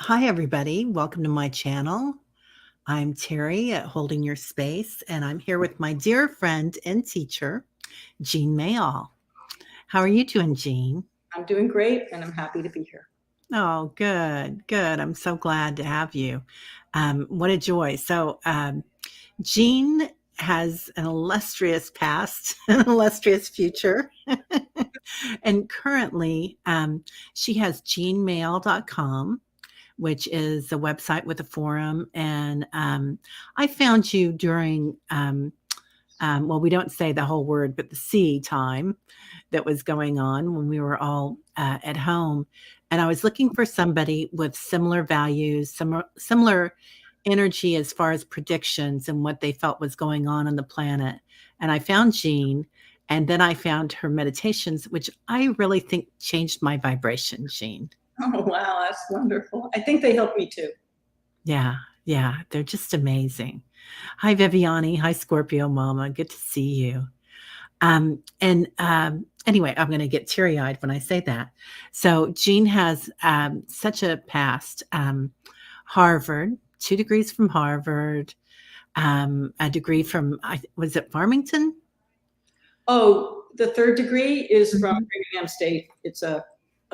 Hi, everybody. Welcome to my channel. I'm Terry at Holding Your Space, and I'm here with my dear friend and teacher, Jeanne Mayall. How are you doing, Jeanne? I'm doing great and I'm happy to be here. Oh, good, good. I'm so glad to have you. What a joy. Jeanne has an illustrious past, an illustrious future. And currently, she has jeannemayall.com, which is a website with a forum. And I found you during, well, we don't say the whole word, but the C time that was going on when we were all at home. And I was looking for somebody with similar values, similar energy as far as predictions and what they felt was going on the planet. And I found Jeanne. And then I found her meditations, which I really think changed my vibration, Jeanne. Oh, wow, that's wonderful. I think they help me too. Yeah, yeah, they're just amazing. Hi, Viviani. Hi, Scorpio Mama. Good to see you. Anyway, I'm going to get teary eyed when I say that. So, Jeanne has such a past. Harvard, 2 degrees from Harvard, a degree from, was it Farmington? Oh, the third degree is from Mhm. Framingham State. It's a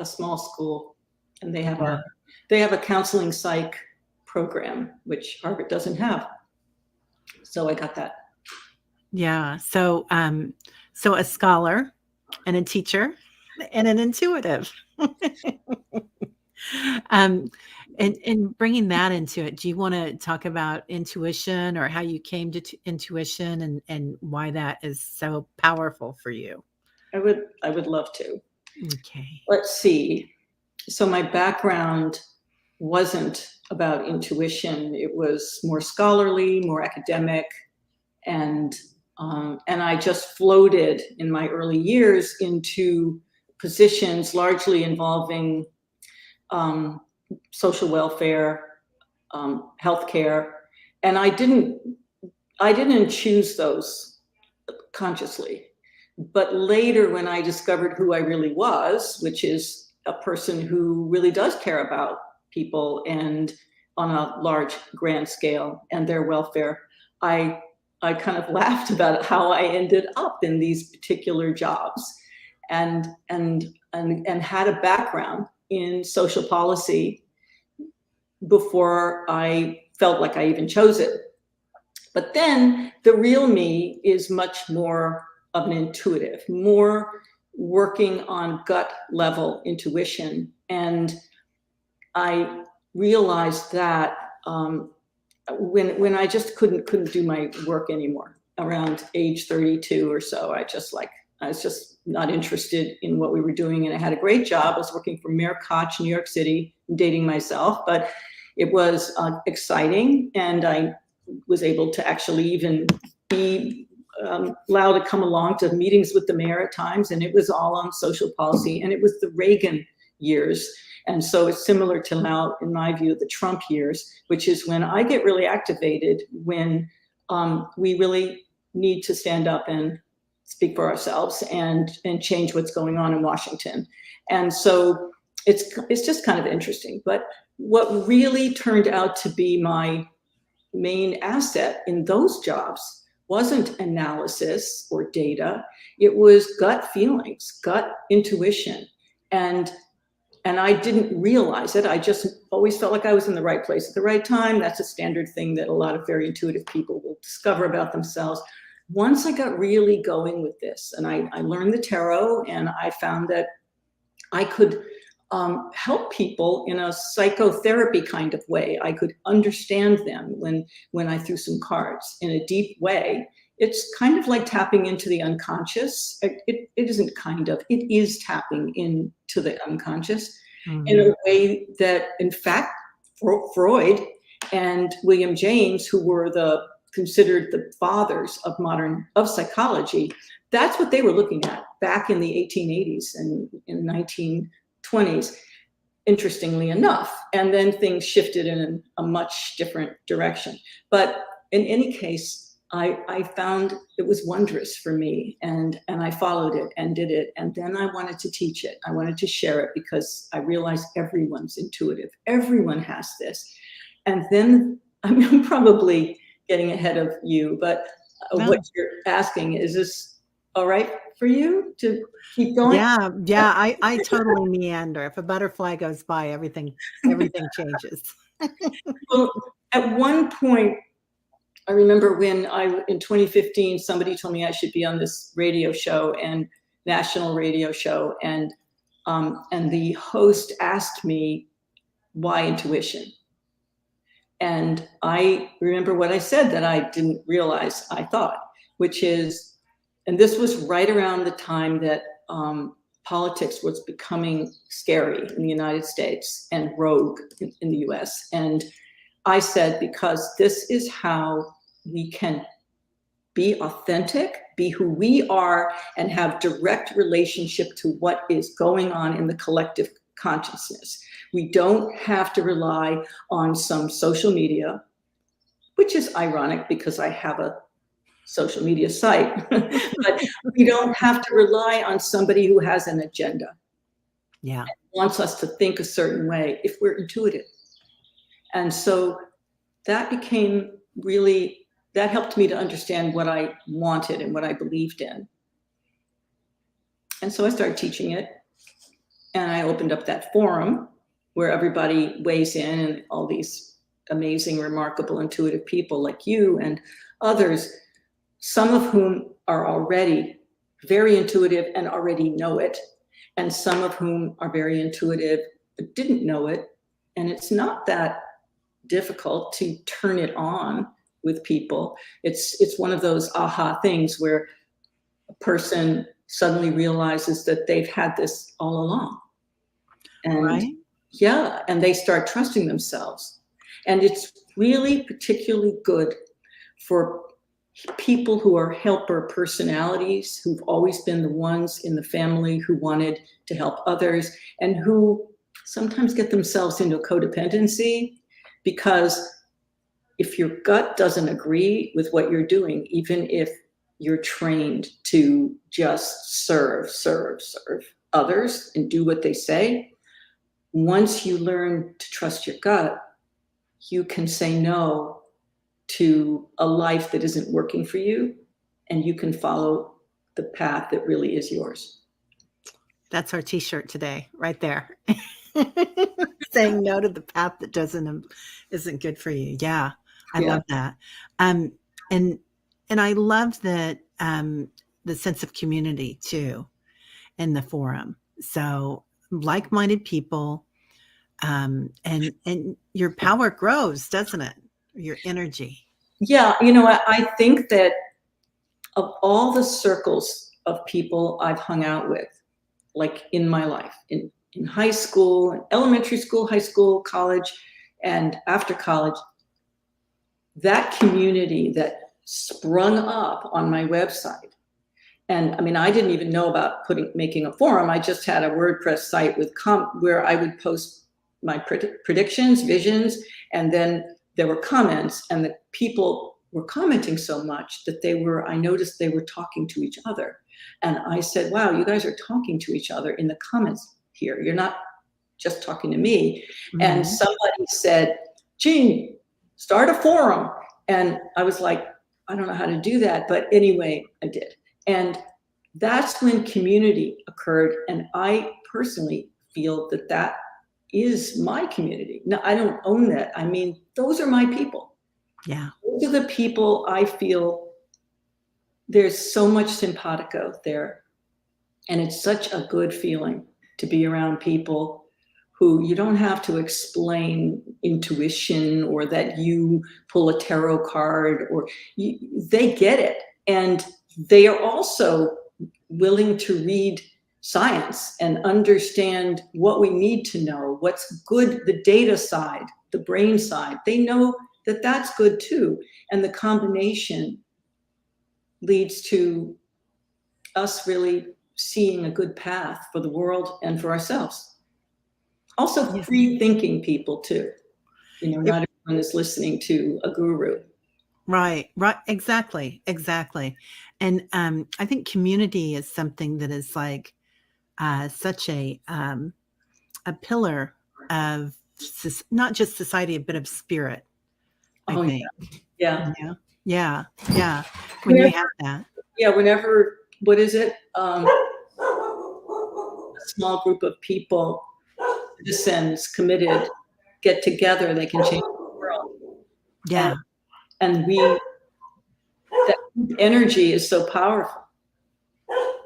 small school and they have Yeah. a counseling psych program, which Harvard doesn't have. So I got that. Yeah. So a scholar and a teacher and an intuitive. Um, and bringing that into it, do you wanna talk about intuition or how you came to intuition and why that is so powerful for you? I would love to. Okay. Let's see. So my background wasn't about intuition. It was more scholarly, more academic, and I just floated in my early years into positions largely involving social welfare, healthcare, and I didn't choose those consciously. But later, when I discovered who I really was, which is a person who really does care about people and on a large, grand scale and their welfare, I I kind of laughed about how I ended up in these particular jobs, and had a background in social policy before I felt like I even chose it. But then the real me is much more of an intuitive, more working on gut level intuition. And I realized that when I just couldn't do my work anymore around age 32 or so, I was just not interested in what we were doing. And I had a great job. I was working for Mayor Koch, New York City, dating myself, but it was exciting. And I was able to actually even be allowed to come along to meetings with the mayor at times. And it was all on social policy. And it was the Reagan years. And so it's similar to now, in my view, the Trump years, which is when I get really activated when we really need to stand up and speak for ourselves and change what's going on in Washington. And so it's just kind of interesting. But what really turned out to be my main asset in those jobs wasn't analysis or data. It was gut feelings, gut intuition. And and I didn't realize it. I just always felt like I was in the right place at the right time. That's a standard thing that a lot of very intuitive people will discover about themselves. Once I got really going with this, and I learned the tarot, and I found that I could help people in a psychotherapy kind of way. I could understand them when I threw some cards in a deep way. It's kind of like tapping into the unconscious. It isn't kind of, it is tapping into the unconscious in a Mhm. way that, in fact, Freud and William James, who were considered the fathers of psychology, that's what they were looking at back in the 1880s and in 1920s, interestingly enough. And then things shifted in a much different direction. But in any case, I found it was wondrous for me, and I followed it and did it. And then I wanted to teach it. I wanted to share it because I realized everyone's intuitive. Everyone has this. And then I'm probably getting ahead of you, but what No. you're asking, is this all right for you to keep going? Yeah, yeah, I totally meander. If a butterfly goes by, everything changes. Well, at one point, I remember when in 2015, somebody told me I should be on this radio show, and national radio show, and the host asked me why intuition, and I remember what I said that I didn't realize I thought, which is, and this was right around the time that politics was becoming scary in the United States and rogue in the US, and I said, because this is how we can be authentic, be who we are, and have direct relationship to what is going on in the collective consciousness. We don't have to rely on some social media, which is ironic because I have a social media site, but we don't have to rely on somebody who has an agenda, Yeah. wants us to think a certain way if we're intuitive. And so that became really, that helped me to understand what I wanted and what I believed in. And so I started teaching it, and I opened up that forum where everybody weighs in, and all these amazing, remarkable, intuitive people like you and others, some of whom are already very intuitive and already know it, and some of whom are very intuitive but didn't know it. And it's not that difficult to turn it on with people. It's one of those aha things where a person suddenly realizes that they've had this all along. And Right? yeah, and they start trusting themselves. And it's really particularly good for people who are helper personalities, who've always been the ones in the family who wanted to help others, and who sometimes get themselves into codependency, because if your gut doesn't agree with what you're doing, even if you're trained to just serve others and do what they say, once you learn to trust your gut, you can say no to a life that isn't working for you, and you can follow the path that really is yours. That's our t-shirt today, right there. Saying no to the path that isn't good for you. Yeah, I Yeah. love that. Um, and I love that the sense of community too in the forum. So like-minded people, and your power grows, doesn't it? Your energy. Yeah, I think that of all the circles of people I've hung out with, like in my life, in high school, elementary school, high school, college, and after college, that community that sprung up on my website. And I mean, I didn't even know about making a forum. I just had a WordPress site where I would post my predictions, visions, and then there were comments, and the people were commenting so much that I noticed they were talking to each other. And I said, wow, you guys are talking to each other in the comments here. You're not just talking to me. And Mhm. somebody said, Jeanne, start a forum. And I was like, I don't know how to do that. But anyway, I did. And that's when community occurred. And I personally feel that that is my community. No, I don't own that. I mean, those are my people. Yeah. Those are the people I feel there's so much simpatico there. And it's such a good feeling to be around people who you don't have to explain intuition or that you pull a tarot card, or they get it. And they are also willing to read science and understand what we need to know, what's good, the data side, the brain side. They know that that's good too. And the combination leads to us really seeing a good path for the world and for ourselves. Also, Yeah. free thinking people too. It Not everyone is listening to a guru. Right, right, exactly, exactly. And I think community is something that is like such a pillar of not just society, but of spirit, I Oh yeah, think. yeah. You know? Yeah, yeah. When you Whenever, have that. yeah, whenever, what is it? A small group of people, citizens committed, get together, they can change the world. And Yeah. and we that energy is so powerful.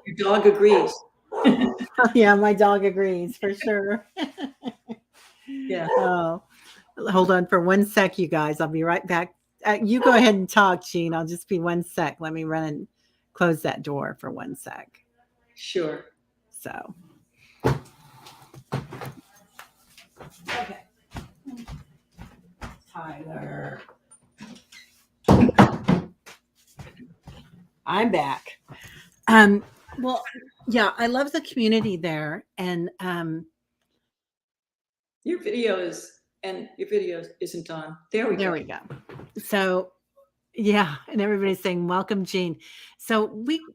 Your dog agrees. Yeah, my dog agrees for sure. Yeah, Oh, hold on for one sec, you guys. I'll be right back. You go ahead and talk, Jean. I'll just be one sec. Let me run and close that door for one sec. sure. So, okay. Tyler, I'm back. Um, well, yeah, I love the community there, and Your video isn't on. There we there go. we go. So, yeah, and everybody's saying, "Welcome, Jean." So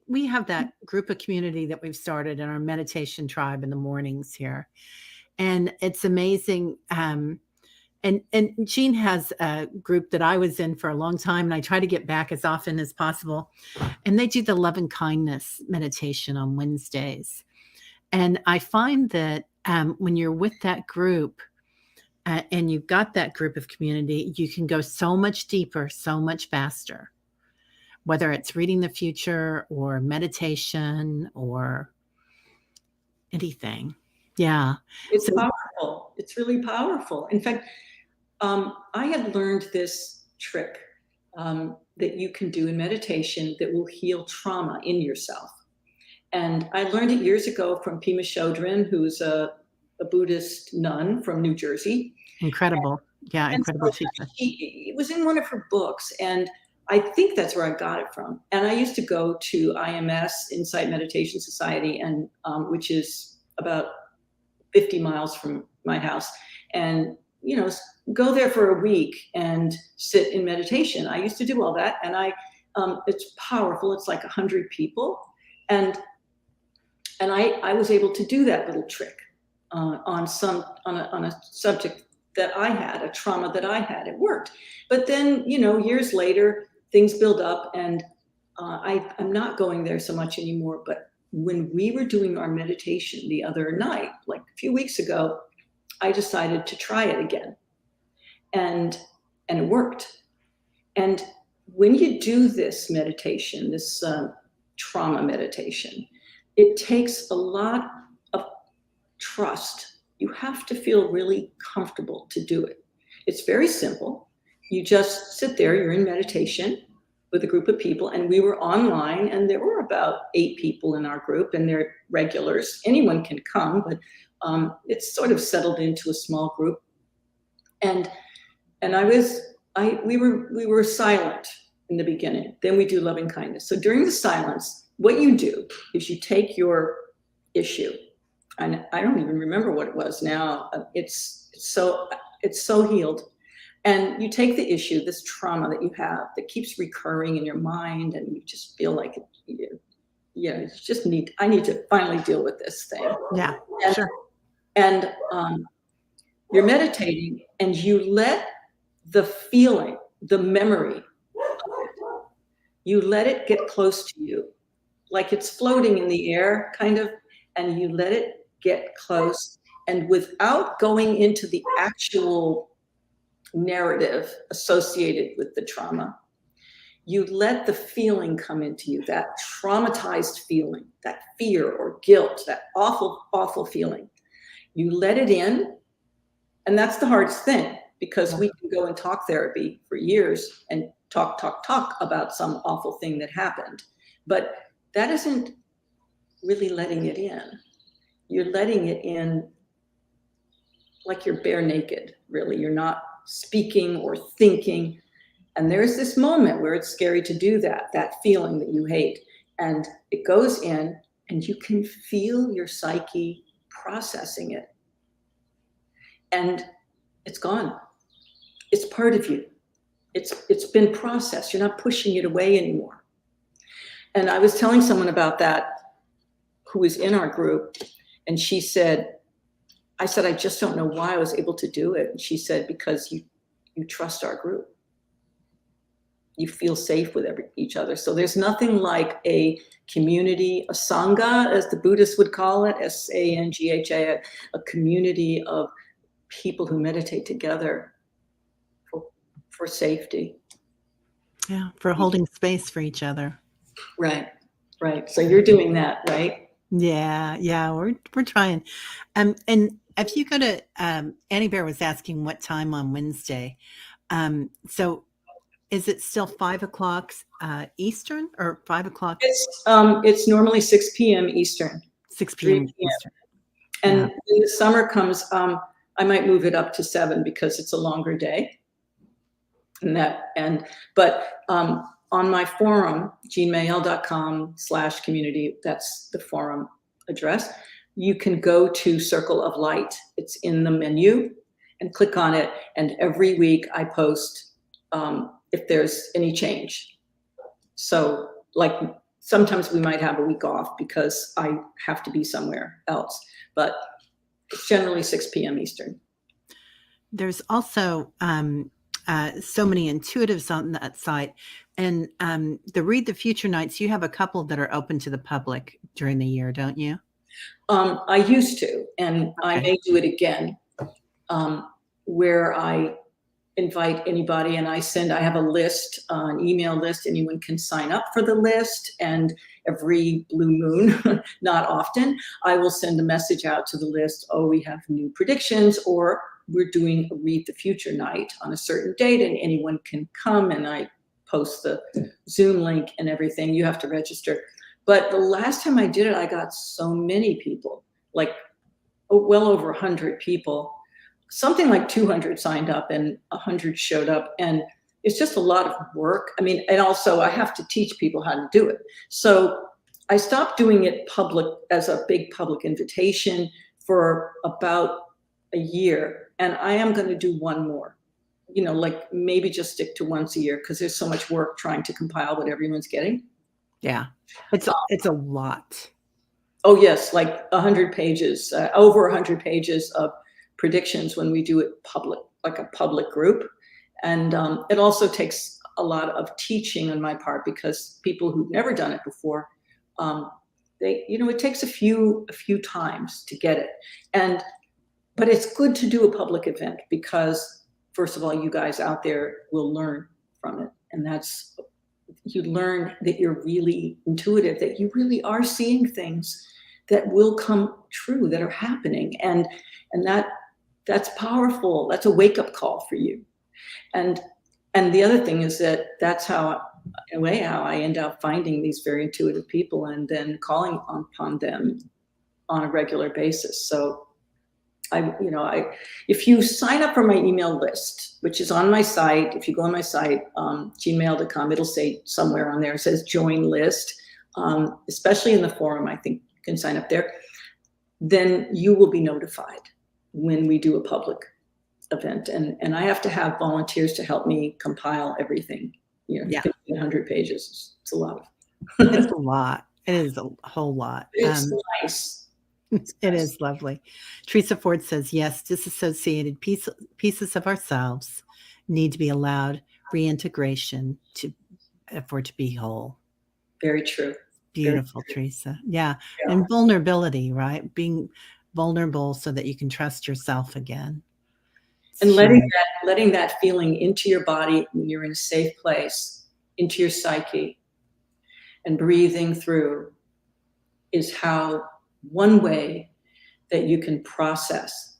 we have that group of community that we've started in our meditation tribe in the mornings here, and it's amazing. And Jean has a group that I was in for a long time, and I try to get back as often as possible. And they do the love and kindness meditation on Wednesdays, and I find that when you're with that group. And you've got that group of community, you can go so much deeper, so much faster, whether it's reading the future or meditation or anything. Yeah. It's So powerful. It's really powerful. In fact, I had learned this trick that you can do in meditation that will heal trauma in yourself. And I learned it years ago from Pema Chodron, who's a Buddhist nun from New Jersey. incredible. Yeah, And incredible so teacher. it was in one of her books, and I think that's where I got it from. And I used to go to IMS, Insight Meditation Society, and which is about 50 miles from my house, and go there for a week and sit in meditation. I used to do all that, and it's powerful. It's like 100 people, and I was able to do that little trick on a subject that I had, a trauma that I had. It worked. But then, years later, things build up, and I'm not going there so much anymore. But when we were doing our meditation the other night, like a few weeks ago, I decided to try it again, and it worked. And when you do this meditation, this trauma meditation, it takes a lot of trust. You have to feel really comfortable to do it. It's very simple. You just sit there, you're in meditation with a group of people, and we were online, and there were about 8 people in our group, and they're regulars. Anyone can come, but it's sort of settled into a small group. And we were silent in the beginning. Then we do loving kindness. So during the silence, what you do is you take your issue, and I don't even remember what it was now. It's so healed. And you take the issue, this trauma that you have that keeps recurring in your mind, and you just feel like I need to finally deal with this thing. Yeah, And, sure. and you're meditating, and you let the feeling, the memory, you let it get close to you, like it's floating in the air, kind of, and you let it get close. And without going into the actual narrative associated with the trauma, you let the feeling come into you, that traumatized feeling, that fear or guilt, that awful, awful feeling. You let it in, and that's the hardest thing, because Yeah. we can go in talk therapy for years and talk about some awful thing that happened. But that isn't really letting it in. You're letting it in like you're bare naked, really. You're not speaking or thinking. And there's this moment where it's scary to do that feeling that you hate. And it goes in, and you can feel your psyche processing it. And it's gone. It's part of you. it's been processed. You're not pushing it away anymore. And I was telling someone about that who was in our group, and she said, I said, I just don't know why I was able to do it. And she said, because you trust our group. You feel safe with each other. So there's nothing like a community, a sangha, as the Buddhists would call it, Sangha, a community of people who meditate together for safety. Yeah, for holding space for each other. Right, right. So you're doing that, right? Yeah, we're trying. And if you go to Annie Bear was asking what time on Wednesday. So is it still 5 o'clock Eastern or 5 o'clock? It's normally 6 p.m. Eastern, 6 3 p.m. p.m. Eastern. And Yeah. when the summer comes, I might move it up to 7 because it's a longer day. But on my forum, jeannemayell.com/community, that's the forum address, you can go to Circle of Light. It's in the menu, and click on it. And every week I post if there's any change. So like sometimes we might have a week off because I have to be somewhere else, but it's generally 6 p.m. Eastern. There's also so many intuitives on that site. And the Read the Future nights, you have a couple that are open to the public during the year, don't you? I used to, and I Okay. may do it again, where I invite anybody and I have a list, an email list. Anyone can sign up for the list, and every blue moon, not often, I will send a message out to the list. Oh, we have new predictions, or we're doing a Read the Future night on a certain date, and anyone can come, and I post the Zoom link and everything. You have to register. But the last time I did it, I got so many people, like well over 100 people. Something like 200 signed up and 100 showed up. And it's just a lot of work. I mean, and also I have to teach people how to do it. So I stopped doing it public as a big public invitation for about a year. And I am going to do one more, like maybe just stick to once a year because there's so much work trying to compile what everyone's getting. Yeah. It's a lot. Oh, yes, like 100 pages, over 100 pages of predictions when we do it public, like a public group. And it also takes a lot of teaching on my part because people who've never done it before, it takes a few times to get it. But it's good to do a public event because, first of all, you guys out there will learn from it. And you learn that you're really intuitive, that you really are seeing things that will come true, that are happening. And that's powerful. That's a wake-up call for you. And the other thing is that's how, in a way, how I end up finding these very intuitive people and then calling upon them on a regular basis. So if you sign up for my email list, which is on my site, if you go on my site, jeannemayell.com, it'll say somewhere on there, it says join list, especially in the forum, I think you can sign up there, then you will be notified when we do a public event. And I have to have volunteers to help me compile everything. Yeah. 100 pages. It's a lot. It's a lot. It is a whole lot. It's nice. It is lovely. Teresa Ford says, yes, disassociated pieces of ourselves need to be allowed reintegration for it to be whole. Very true. Beautiful, very true. Teresa. Yeah. And vulnerability, right? Being vulnerable so that you can trust yourself again. And letting that feeling into your body when you're in a safe place, into your psyche, and breathing through is one way that you can process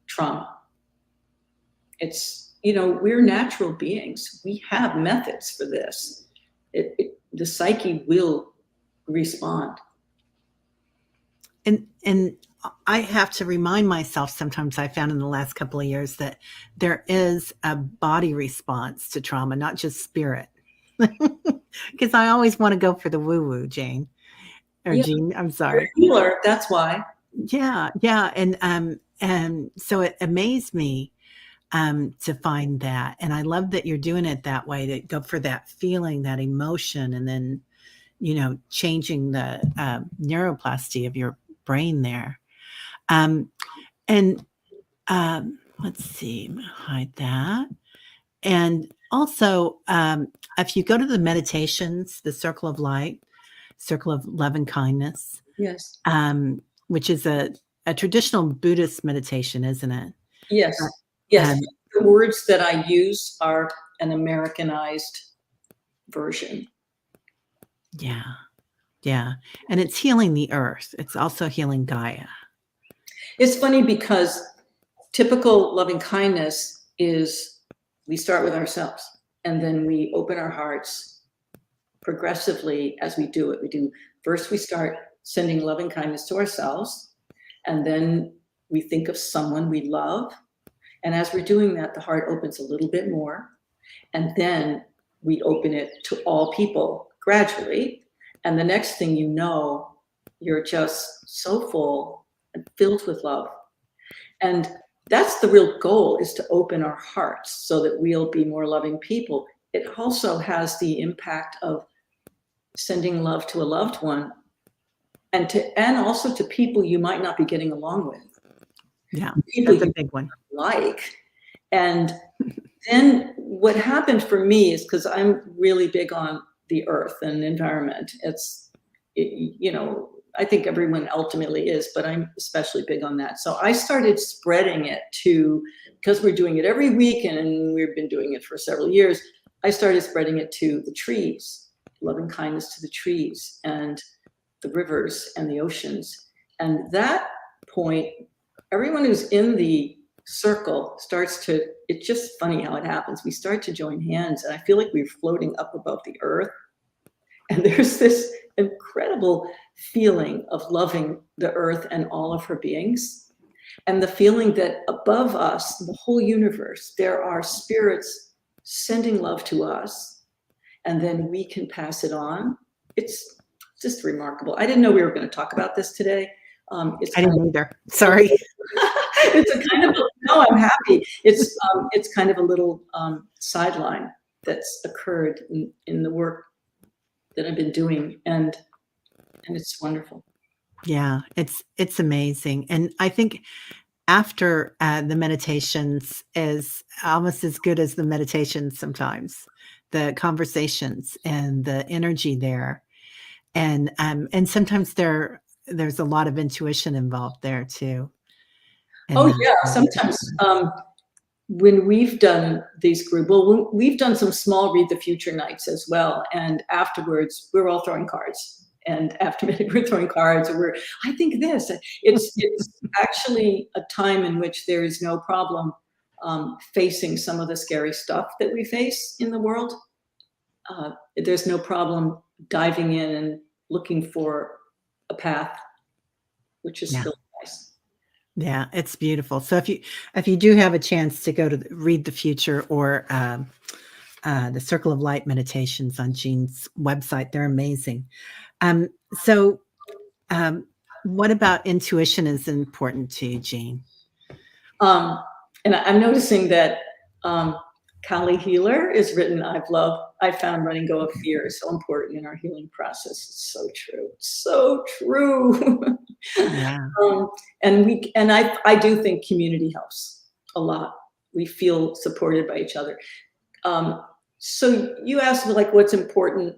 trauma. It's, we're natural beings. We have methods for this. The psyche will respond. And I have to remind myself sometimes, I found in the last couple of years, that there is a body response to trauma, not just spirit. Because I always want to go for the woo-woo, Jane. Or yeah. Jeanne, I'm sorry. You're a healer, that's why. Yeah. And so it amazed me to find that. And I love that you're doing it that way, to go for that feeling, that emotion, and then, changing the neuroplasty of your brain there. Um, and let's see, I'm going to hide that. And also, if you go to the meditations, the Circle of Light, Circle of Love and Kindness, Yes. Which is a traditional Buddhist meditation, isn't it? Yes. Uh, Yes. um, The words that I use are an Americanized version. yeah, yeah. And it's healing the earth. It's also healing Gaia. It's funny because typical loving kindness is we start with ourselves and then we open our hearts progressively as we do it. First, we start sending loving kindness to ourselves, and then we think of someone we love. And as we're doing that, the heart opens a little bit more. And then we open it to all people gradually. And the next thing you know, you're just so full and filled with love. And that's the real goal, is to open our hearts so that we'll be more loving people. It also has the impact of sending love to a loved one, and also to people you might not be getting along with. Yeah, People that's a you big one. like. And then what happened for me is, because I'm really big on the earth and environment. I think everyone ultimately is, but I'm especially big on that. So I started spreading it because we're doing it every week and we've been doing it for several years. I started spreading it to the trees, loving kindness to the trees and the rivers and the oceans. And that point, everyone who's in the circle it's just funny how it happens. We start to join hands and I feel like we're floating up above the earth. And there's this incredible feeling of loving the earth and all of her beings. And the feeling that above us, the whole universe, there are spirits sending love to us. And then we can pass it on. It's just remarkable. I didn't know we were going to talk about this today. I didn't either. Sorry. No, I'm happy. It's kind of a little sideline that's occurred in the work that I've been doing, and it's wonderful. Yeah, it's amazing. And I think after the meditations is almost as good as the meditations sometimes, the conversations and the energy there. And sometimes there's a lot of intuition involved there too. Oh And yeah, sometimes when we've done these we've done some small read the future nights as well, and afterwards we're all throwing cards. And after we're throwing cards, or I think this. It's actually a time in which there is no problem facing some of the scary stuff that we face in the world. There's no problem diving in and looking for a path, which is yeah. really nice. Yeah, it's beautiful. So if you do have a chance to go to read the future or the Circle of Light meditations on Jeanne's website, they're amazing. So what about intuition is important to you, Jeanne? And I'm noticing that Kali Healer is written, I found letting go of fear is so important in our healing process. It's so true. So true. Yeah. And I do think community helps a lot. We feel supported by each other. So you asked me, like, what's important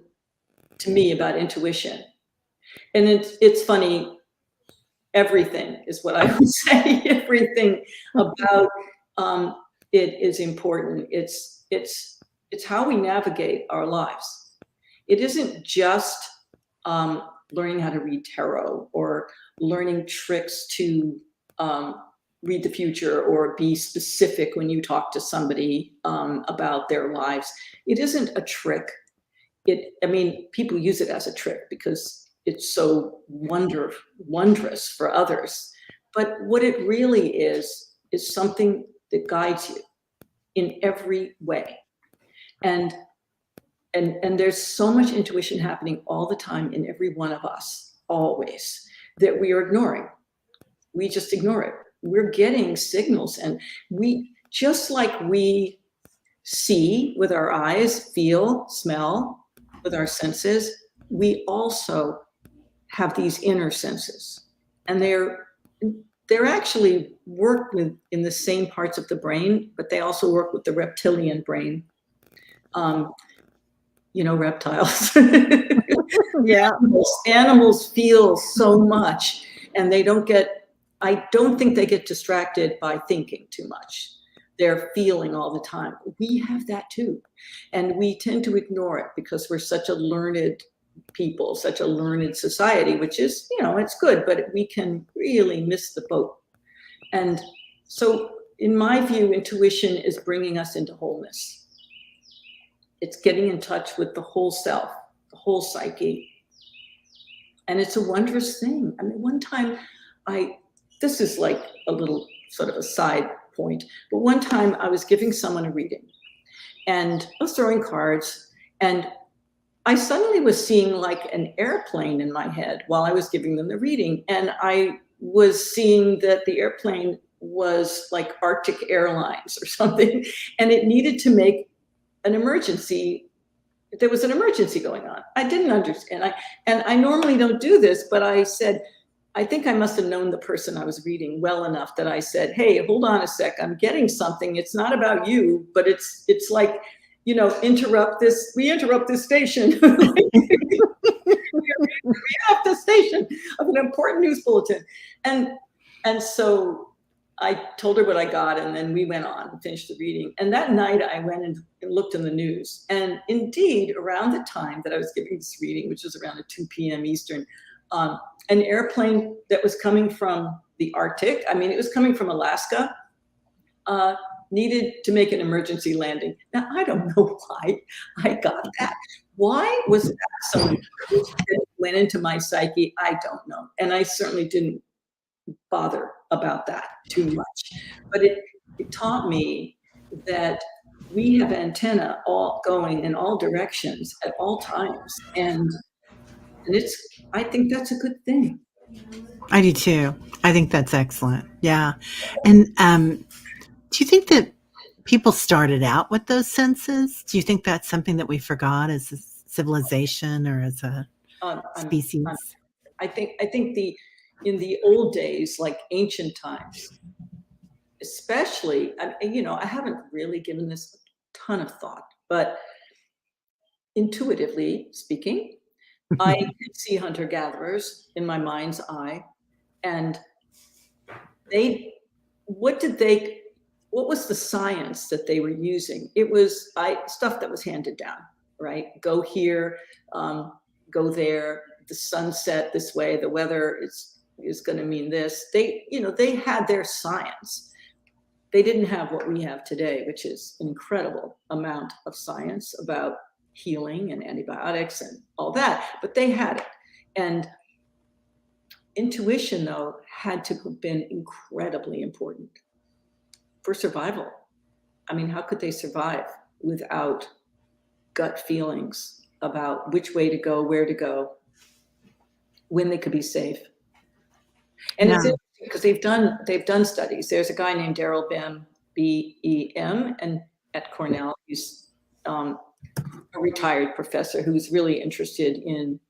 to me about intuition. And it's funny, everything is what I would say. Everything about it is important. It's how we navigate our lives. It isn't just learning how to read tarot or learning tricks to read the future or be specific when you talk to somebody about their lives. It isn't a trick. People use it as a trick because it's so wondrous for others. But what it really is something that guides you in every way. And there's so much intuition happening all the time in every one of us, always, that we are ignoring. We just ignore it. We're getting signals, and we just like we see with our eyes, feel, smell with our senses, we also have these inner senses. And they're actually work with in the same parts of the brain, but they also work with the reptilian brain. Reptiles. Yeah. Animals feel so much, and I don't think they get distracted by thinking too much. They're feeling all the time. We have that too. And we tend to ignore it because we're such a learned people, such a learned society, which is, it's good, but we can really miss the boat. And so in my view, intuition is bringing us into wholeness. It's getting in touch with the whole self, the whole psyche. And it's a wondrous thing. I mean, one time this is like a little sort of a side point, but one time I was giving someone a reading and I was throwing cards, and I suddenly was seeing like an airplane in my head while I was giving them the reading. And I was seeing that the airplane was like Arctic Airlines or something, and it needed to make an emergency. There was an emergency going on. I didn't understand. And I normally don't do this, but I said, I think I must have known the person I was reading well enough that I said, hey, hold on a sec. I'm getting something. It's not about you, but it's like, we interrupt this station. We interrupt the station of an important news bulletin. And so I told her what I got, and then we went on and finished the reading. And that night I went and looked in the news. And indeed, around the time that I was giving this reading, which was around 2 p.m. Eastern, an airplane that was coming from the Arctic, it was coming from Alaska, needed to make an emergency landing. Now, I don't know why I got that. Why was that something that went into my psyche? I don't know. And I certainly didn't bother about that too much. But it taught me that we have antenna all going in all directions at all times. And I think that's a good thing. I do too. I think that's excellent. Yeah. And do you think that people started out with those senses? Do you think that's something that we forgot as a civilization or as a species? I think in the old days, like ancient times, especially, I haven't really given this a ton of thought, but intuitively speaking, I can see hunter-gatherers in my mind's eye, and what was the science that they were using? It was stuff that was handed down, right? Go here, go there, the sunset this way, the weather is going to mean this. They had their science. They didn't have what we have today, which is an incredible amount of science about healing and antibiotics and all that, but they had it. And intuition, though, had to have been incredibly important for survival. How could they survive without gut feelings about which way to go, where to go, when they could be safe? And it's interesting because they've done studies. There's a guy named Daryl Bem, B-E-M, and at Cornell, he's a retired professor who's really interested in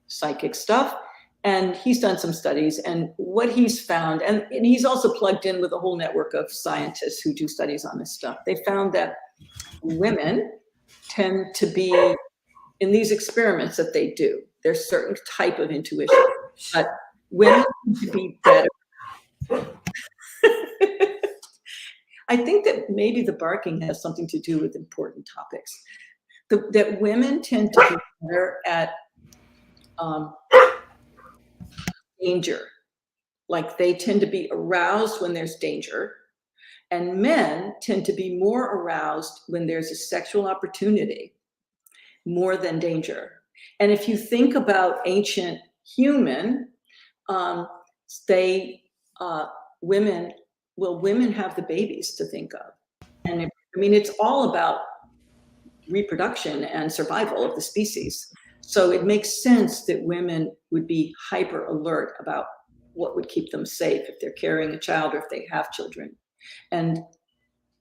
psychic stuff. And he's done some studies, and what he's found, and he's also plugged in with a whole network of scientists who do studies on this stuff. They found that women tend to be, in these experiments that they do, there's certain type of intuition, but women tend to be better. I think that maybe the barking has something to do with important topics. That women tend to be better at danger. Like they tend to be aroused when there's danger, and men tend to be more aroused when there's a sexual opportunity more than danger. And if you think about ancient human, women have the babies to think of. And it's all about reproduction and survival of the species. So it makes sense that women would be hyper alert about what would keep them safe if they're carrying a child or if they have children. And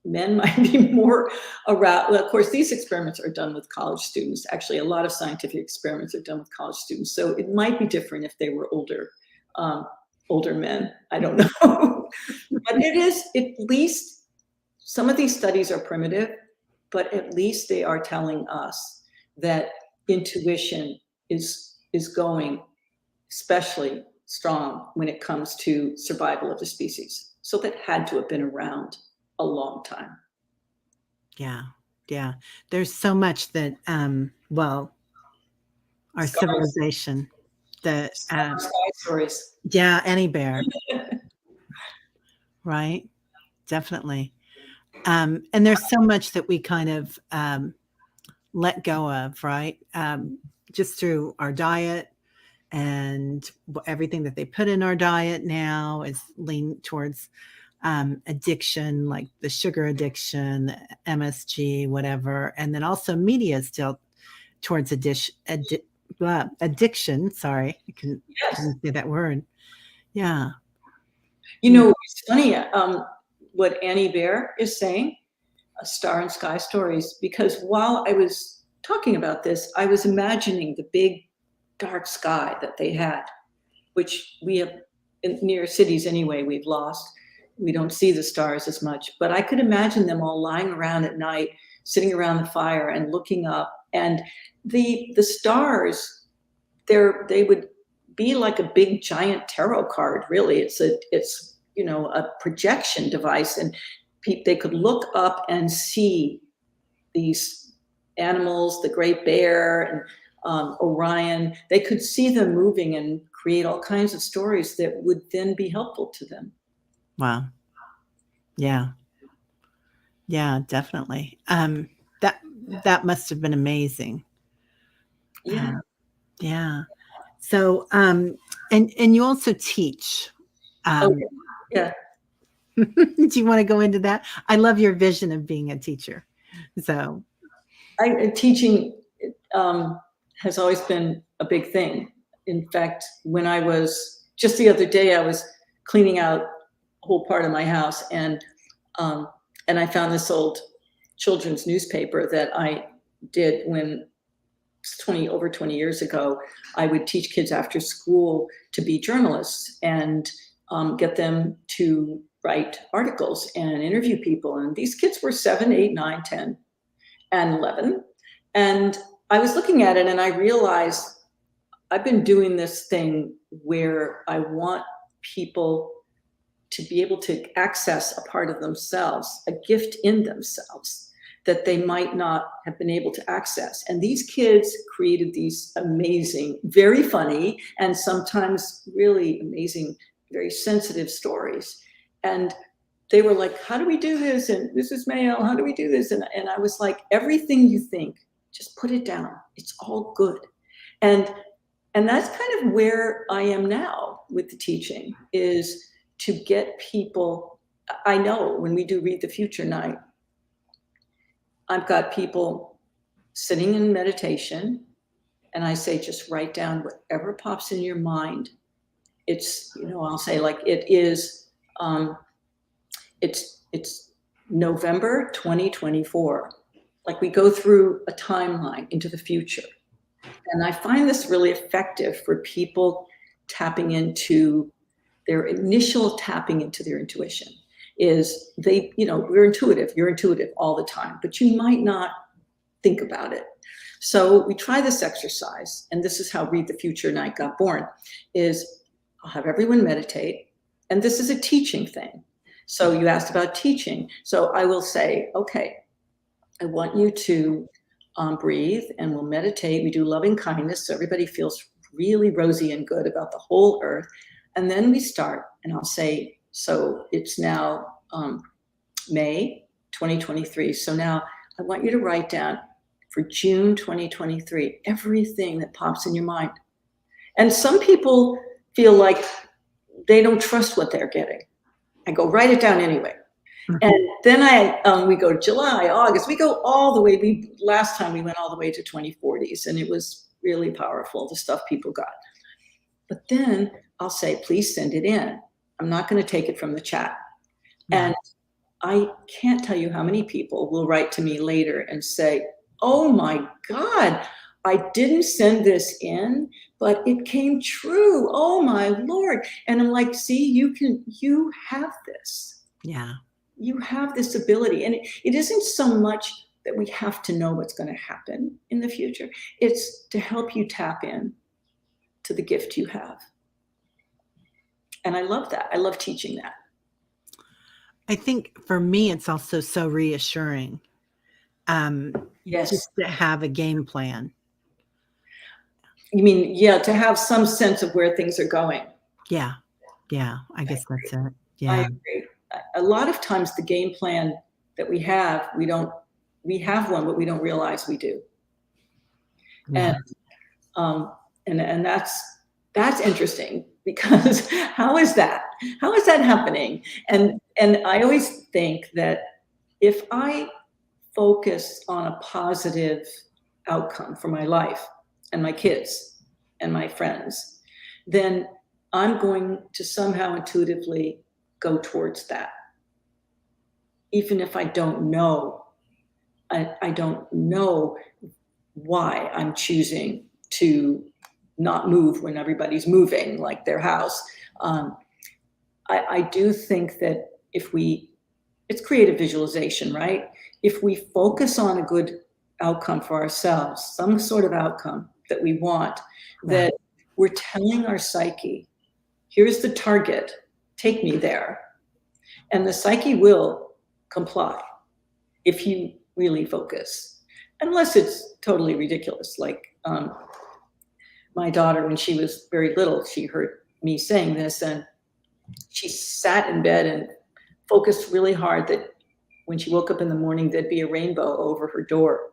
men might be more around. Well, of course, these experiments are done with college students. Actually, a lot of scientific experiments are done with college students. So it might be different if they were older men. I don't know. But it is, at least some of these studies are primitive, but at least they are telling us that intuition is going especially strong when it comes to survival of the species. So that had to have been around a long time. Yeah. Yeah. There's so much that, well, our Scars, civilization that, sky stories. yeah, any bear, right? Definitely. And there's so much that we kind of let go of, right? Just through our diet and everything that they put in our diet now is leaned towards addiction, like the sugar addiction, the MSG, whatever. And then also media is still towards addiction. Sorry, I couldn't say that word. Yeah. You know, it's funny what Annie Bear is saying, a star and sky stories, because while I was talking about this, I was imagining the big dark sky that they had, which we have in near cities anyway, we've lost. We don't see the stars as much, but I could imagine them all lying around at night, sitting around the fire and looking up. And the stars, they would be like a big giant tarot card, really. It's a projection device, and they could look up and see these animals, the great bear and Orion. They could see them moving and create all kinds of stories that would then be helpful to them. Wow. Yeah. Yeah, definitely. That must have been amazing. Yeah. Yeah. So, and you also teach. Okay. Yeah. Do you want to go into that? I love your vision of being a teacher. So, Teaching has always been a big thing. In fact, when I was just the other day, I was cleaning out a whole part of my house, and I found this old children's newspaper that I did when over 20 years ago. I would teach kids after school to be journalists and get them to write articles and interview people. And these kids were 7, 8, 9, 10, and 11. And I was looking at it and I realized I've been doing this thing where I want people to be able to access a part of themselves, a gift in themselves that they might not have been able to access. And these kids created these amazing, very funny, and sometimes really amazing, very sensitive stories. And they were like, how do we do this? And Mrs. Mayell, how do we do this? And I was like, everything you think, just put it down. It's all good. And that's kind of where I am now with the teaching, is to get people. I know when we do Read the Future night, I've got people sitting in meditation, and I say, just write down whatever pops in your mind. It's, I'll say, like, it is, it's November 2024. Like, we go through a timeline into the future. And I find this really effective for people tapping into their initial tapping into their intuition. Is we're intuitive, you're intuitive all the time, but you might not think about it. So we try this exercise, and this is how Read the Future night got born, is I'll have everyone meditate, and this is a teaching thing. So you asked about teaching. So I will say, okay, I want you to breathe, and we'll meditate. We do loving kindness, so everybody feels really rosy and good about the whole earth. And then we start, and I'll say, so it's now May 2023. So now I want you to write down for June 2023, everything that pops in your mind. And some people feel like they don't trust what they're getting. I go, write it down anyway. And then we go July, August, we go all the way. Last time we went all the way to 2040s, and it was really powerful, the stuff people got. But then I'll say, please send it in. I'm not going to take it from the chat. And I can't tell you how many people will write to me later and say, oh my God, I didn't send this in, but it came true. Oh my Lord. And I'm like, see, you have this. Yeah. You have this ability. And it isn't so much that we have to know what's going to happen in the future. It's to help you tap in to the gift you have. And I love that. I love teaching that. I think for me, it's also so reassuring Yes. just to have a game plan. You mean, yeah, to have some sense of where things are going. Yeah. Yeah. I guess that's it. I Yeah. agree. A lot of times the game plan that we have, we have one, but we don't realize we do. Yeah. And that's interesting, because how is that happening? And I always think that if I focus on a positive outcome for my life and my kids and my friends, then I'm going to somehow intuitively go towards that. Even if I don't know, I don't know why I'm choosing to not move when everybody's moving, like their house. I do think that it's creative visualization, right? If we focus on a good outcome for ourselves, some sort of outcome that we want, that we're telling our psyche, here's the target, take me there. And the psyche will comply if you really focus, unless it's totally ridiculous. Like my daughter, when she was very little, she heard me saying this, and she sat in bed and focused really hard that when she woke up in the morning, there'd be a rainbow over her door.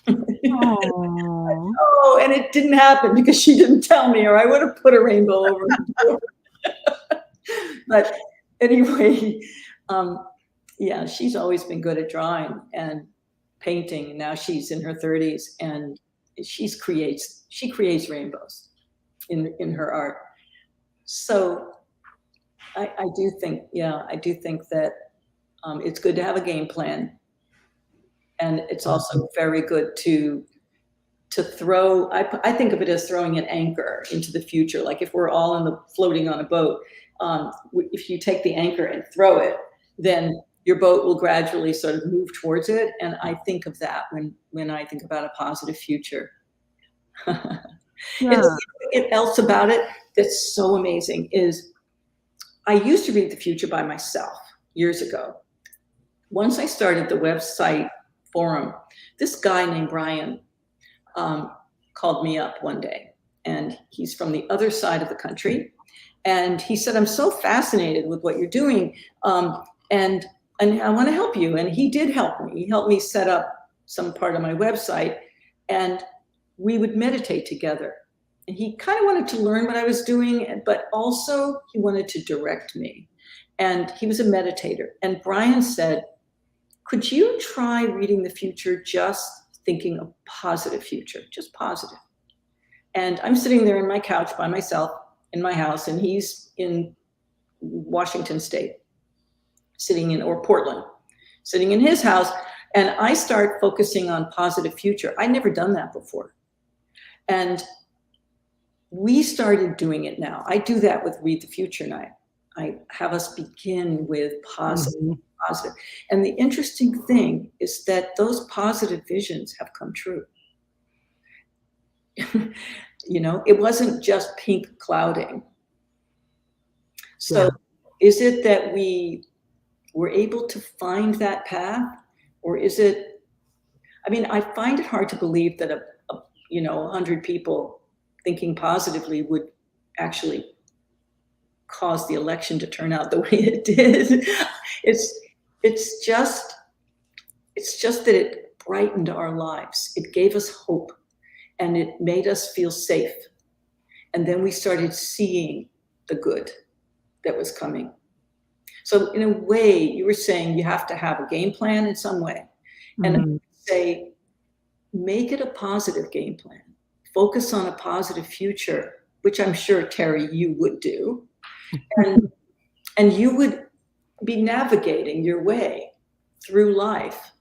Oh, and it didn't happen because she didn't tell me, or I would have put a rainbow over her door. But anyway, yeah, she's always been good at drawing and painting. Now she's in her 30s, and she creates rainbows in her art. So I do think that it's good to have a game plan, and it's also very good to throw. I think of it as throwing an anchor into the future. Like if we're all floating on a boat, if you take the anchor and throw it, then your boat will gradually sort of move towards it. And I think of that when I think about a positive future. Yeah. It else about it that's so amazing is I used to read the future by myself years ago. Once I started the website forum, this guy named Brian called me up one day, and he's from the other side of the country. And he said, I'm so fascinated with what you're doing. And I want to help you. And he did help me. He helped me set up some part of my website, and we would meditate together. And he kind of wanted to learn what I was doing, but also he wanted to direct me. And he was a meditator. And Brian said, could you try reading the future, just thinking a positive future, just positive? And I'm sitting there in my couch by myself in my house, and he's in Washington State, or Portland, sitting in his house. And I start focusing on positive future. I'd never done that before. And we started doing it now. I do that with Read the Future Night. I have us begin with positive. And the interesting thing is that those positive visions have come true. It wasn't just pink clouding. So is it that we were able to find that path, or is it, I find it hard to believe that 100 people thinking positively would actually cause the election to turn out the way it did. It's just that it brightened our lives. It gave us hope, and it made us feel safe. And then we started seeing the good that was coming. So in a way, you were saying you have to have a game plan in some way. And I would say, make it a positive game plan. Focus on a positive future, which I'm sure, Terry, you would do. And you would be navigating your way through life,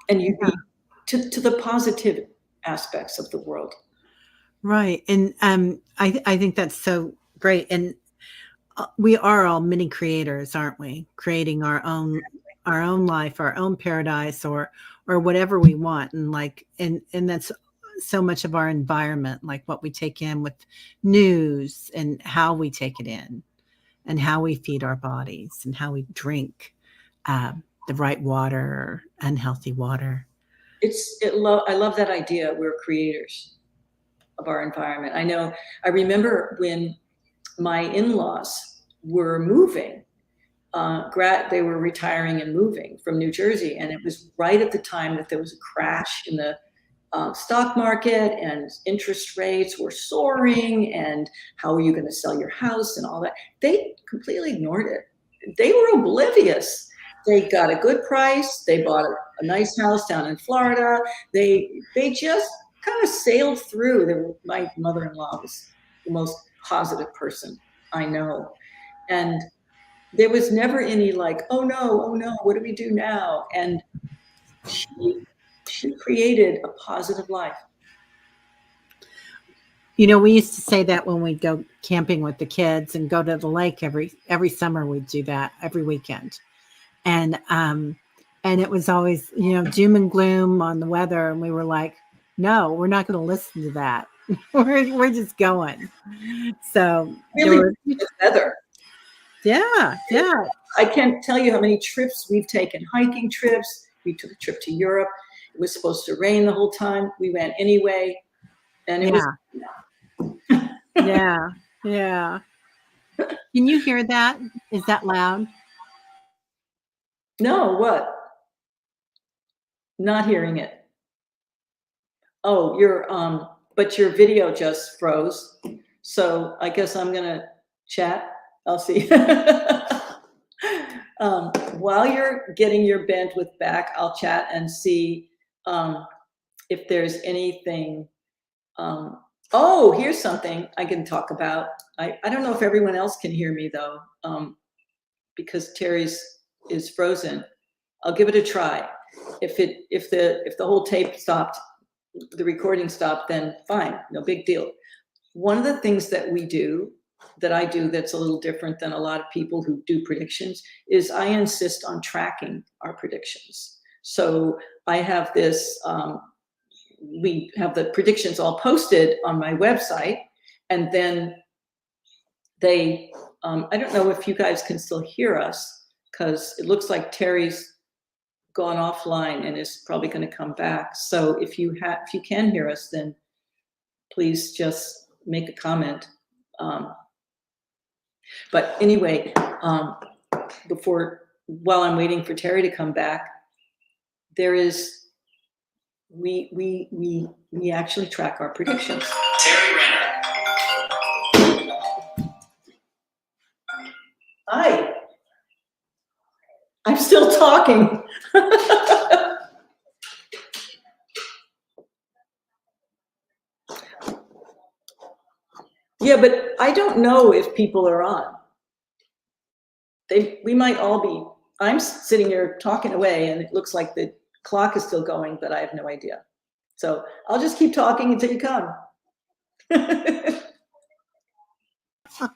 and you Yeah. be to the positive aspects of the world. Right. And I think that's so great. And we are all mini creators, aren't we? Creating our own life, our own paradise, or whatever we want. And like and that's so much of our environment, like what we take in with news and how we take it in and how we feed our bodies and how we drink the right water or unhealthy water. I love that idea. We're creators of our environment. I remember when my in-laws were moving, they were retiring and moving from New Jersey, and it was right at the time that there was a crash in the stock market, and interest rates were soaring, and how are you going to sell your house and all that. They completely ignored it. They were oblivious. They got a good price. They bought a nice house down in Florida. They just kind of sailed through. My mother-in-law was the most positive person I know. And there was never any like, oh no, what do we do now? And she created a positive life. You know, we used to say that when we'd go camping with the kids and go to the lake every summer. We'd do that every weekend, and it was always, you know, doom and gloom on the weather, and we were like, no, we're not going to listen to that. We're just going. So there Really, were, with weather. yeah. I can't tell you how many trips we've taken, hiking trips. We took a trip to Europe. It was supposed to rain the whole time. We went anyway, and it was. Yeah, yeah, yeah. Can you hear that? Is that loud? No, what? Not hearing it. Oh, but your video just froze. So I guess I'm gonna chat. I'll see. While you're getting your bandwidth back, I'll chat and see if there's anything. Oh, here's something I can talk about. I don't know if everyone else can hear me though, because Terry's is frozen. I'll give it a try. If the whole tape stopped, the recording stopped, then fine, no big deal. One of the things that I do that's a little different than a lot of people who do predictions is I insist on tracking our predictions. So I have this, we have the predictions all posted on my website, and then I don't know if you guys can still hear us, because it looks like Terry's gone offline and is probably going to come back. So if you can hear us, then please just make a comment. But anyway, while I'm waiting for Terry to come back, we actually track our predictions. Terry Renner. Hi. I'm still talking. Yeah, but I don't know if people are on. We might all be. I'm sitting here talking away, and it looks like the clock is still going, but I have no idea. So I'll just keep talking until you come.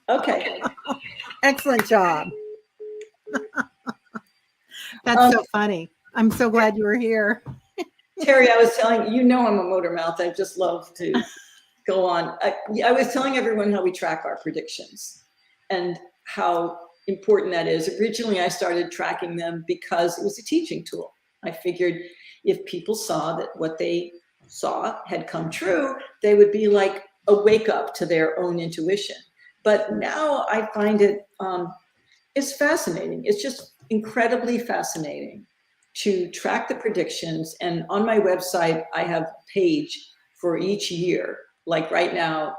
Okay. Excellent job. That's so funny. I'm so glad you were here. Terry, I was telling you, I'm a motor mouth. I just love to go on. I was telling everyone how we track our predictions and how important that is. Originally, I started tracking them because it was a teaching tool. I figured if people saw that what they saw had come true, they would be like a wake up to their own intuition. But now I find it's fascinating. It's just incredibly fascinating to track the predictions. And on my website, I have a page for each year. Like right now,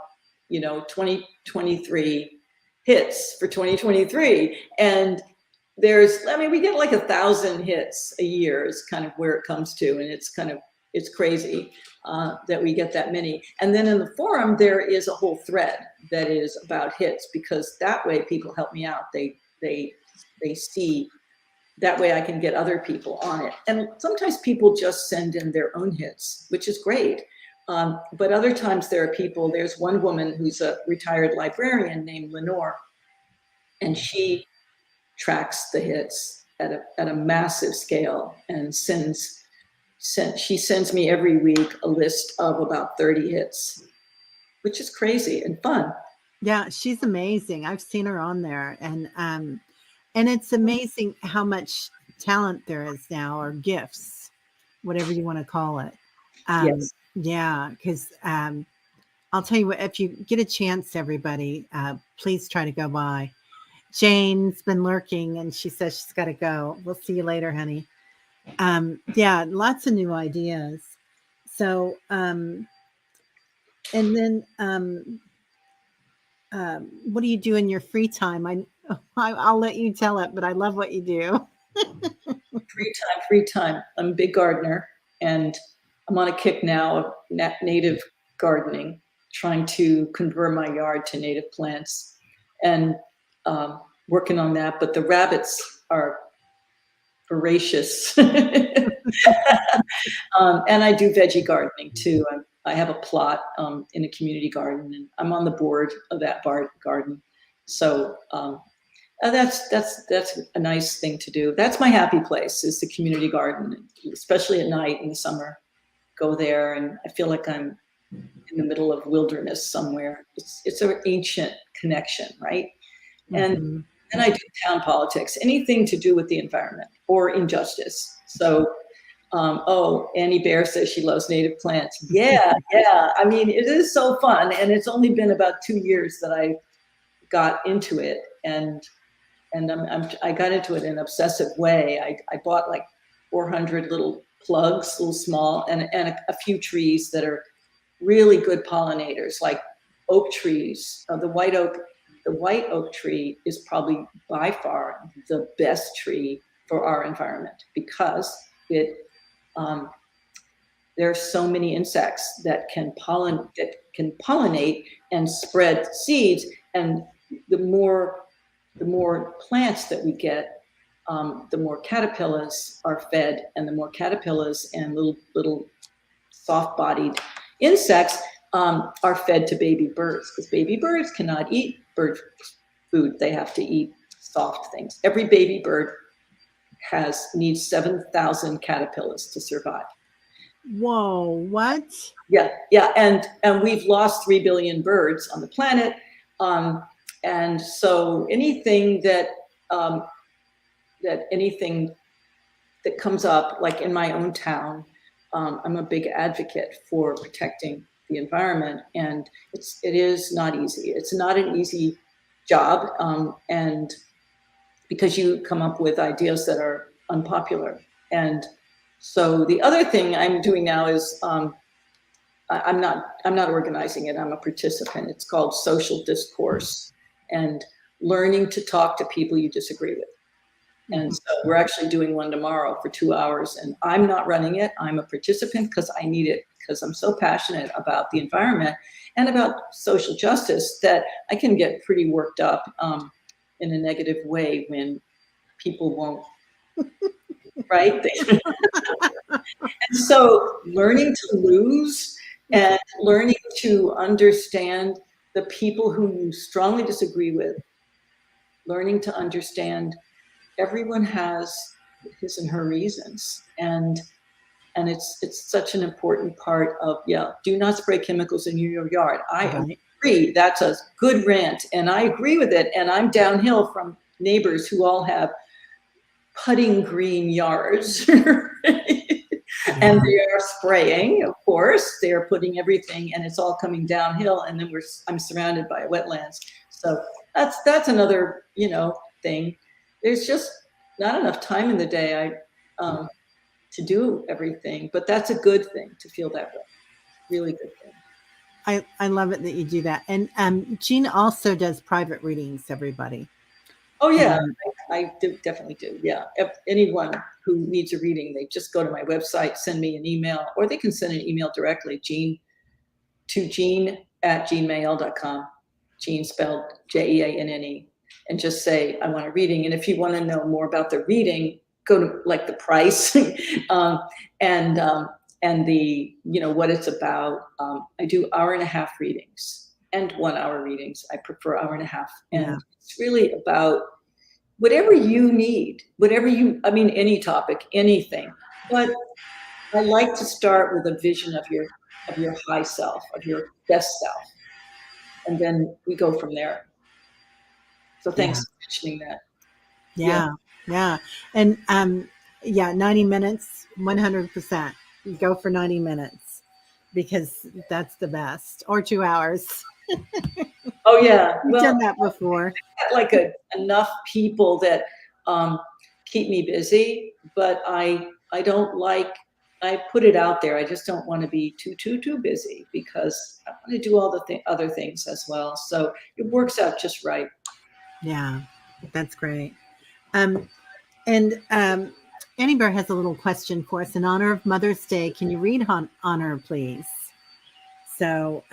2023 hits for 2023. And we get like 1,000 hits a year is kind of where it comes to. And it's crazy that we get that many. And then in the forum, there is a whole thread that is about hits, because that way people help me out. They see that way I can get other people on it. And sometimes people just send in their own hits, which is great. But other times there are people, there's one woman who's a retired librarian named Lenore, and she tracks the hits at a massive scale and she sends me every week a list of about 30 hits, which is crazy and fun. Yeah, she's amazing. I've seen her on there, and it's amazing how much talent there is now, or gifts, whatever you want to call it. Yes. Yeah, because I'll tell you what, if you get a chance, everybody, please try to go by. Jane's been lurking, and she says she's got to go. We'll see you later, honey. Yeah, lots of new ideas. So, and then what do you do in your free time? I'll let you tell it, but I love what you do. Free time. I'm a big gardener, and I'm on a kick now of native gardening, trying to convert my yard to native plants, and working on that. But the rabbits are voracious. And I do veggie gardening too. I have a plot in a community garden, and I'm on the board of that garden. So that's a nice thing to do. That's my happy place, is the community garden, especially at night in the summer. Go there, and I feel like I'm in the middle of wilderness somewhere. It's an ancient connection, right? And Mhm. then I do town politics, anything to do with the environment or injustice. So, Annie Bear says she loves native plants. Yeah. I mean, it is so fun, and it's only been about 2 years that I got into it, and I got into it in an obsessive way. I bought like 400 little plugs, little small, and a few trees that are really good pollinators, like oak trees. The white oak tree is probably by far the best tree for our environment, because there are so many insects that can pollinate and spread seeds, and the more plants that we get, the more caterpillars are fed, and the more caterpillars and little soft-bodied insects are fed to baby birds, because baby birds cannot eat bird food. They have to eat soft things. Every baby bird needs 7,000 caterpillars to survive. Whoa, what? Yeah, and we've lost 3 billion birds on the planet, and so anything that comes up, like in my own town, I'm a big advocate for protecting the environment, and it is not easy. It's not an easy job, and because you come up with ideas that are unpopular. And so the other thing I'm doing now is I'm not organizing it. I'm a participant. It's called social discourse, and learning to talk to people you disagree with. And so we're actually doing one tomorrow for 2 hours, and I'm not running it. I'm a participant because I need it, because I'm so passionate about the environment and about social justice that I can get pretty worked up in a negative way when people won't, right? And so learning to lose and learning to understand the people who you strongly disagree with, learning to understand everyone has his and her reasons, and it's such an important part of, do not spray chemicals in your yard. I agree, that's a good rant, and I agree with it, and I'm downhill from neighbors who all have putting green yards. And they are spraying, of course, they're putting everything, and it's all coming downhill, and then I'm surrounded by wetlands. So that's another thing. There's just not enough time in the day to do everything, but that's a good thing to feel that way. Really good thing. I love it that you do that. And Jeanne also does private readings, everybody. Oh yeah, I definitely do. Yeah, if anyone who needs a reading, they just go to my website, send me an email, or they can send an email directly, Jeanne at jeannemayell.com. Jeanne spelled Jeanne, and just say, I want a reading. And if you want to know more about the reading, go to like the price um, and um, and the what it's about. I do 1.5 hour readings and 1 hour readings. I prefer 1.5 hour, Yeah. and it's really about whatever you need, I mean, any topic, anything. But I like to start with a vision of your high self, of your best self, and then we go from there. So Yeah. thanks for mentioning that. Yeah. Yeah. Yeah. And yeah, 90 minutes, 100%. You go for 90 minutes because that's the best. Or 2 hours. Oh yeah. We've Well, done that before. I've got like enough people that um, keep me busy, but I don't like. I put it out there. I just don't want to be too busy because I want to do all the other things as well. So it works out just right. Yeah. That's great. Um and Annie Bear has a little question for us in honor of Mother's Day. Can you read honor, please? So,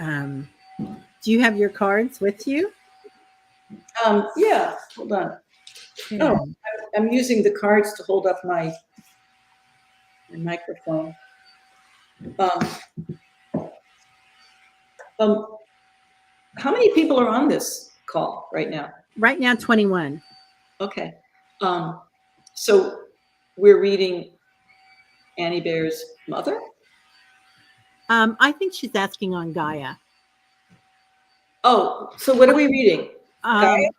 do you have your cards with you? Yeah. Hold on. Oh, Good. I'm using the cards to hold up my microphone. Um, um, how many people are on this call right now? Right now, 21. Okay. Um, so we're reading Annie Bear's mother. I think she's asking on Gaia. Oh, so what are we reading? Gaia? Um,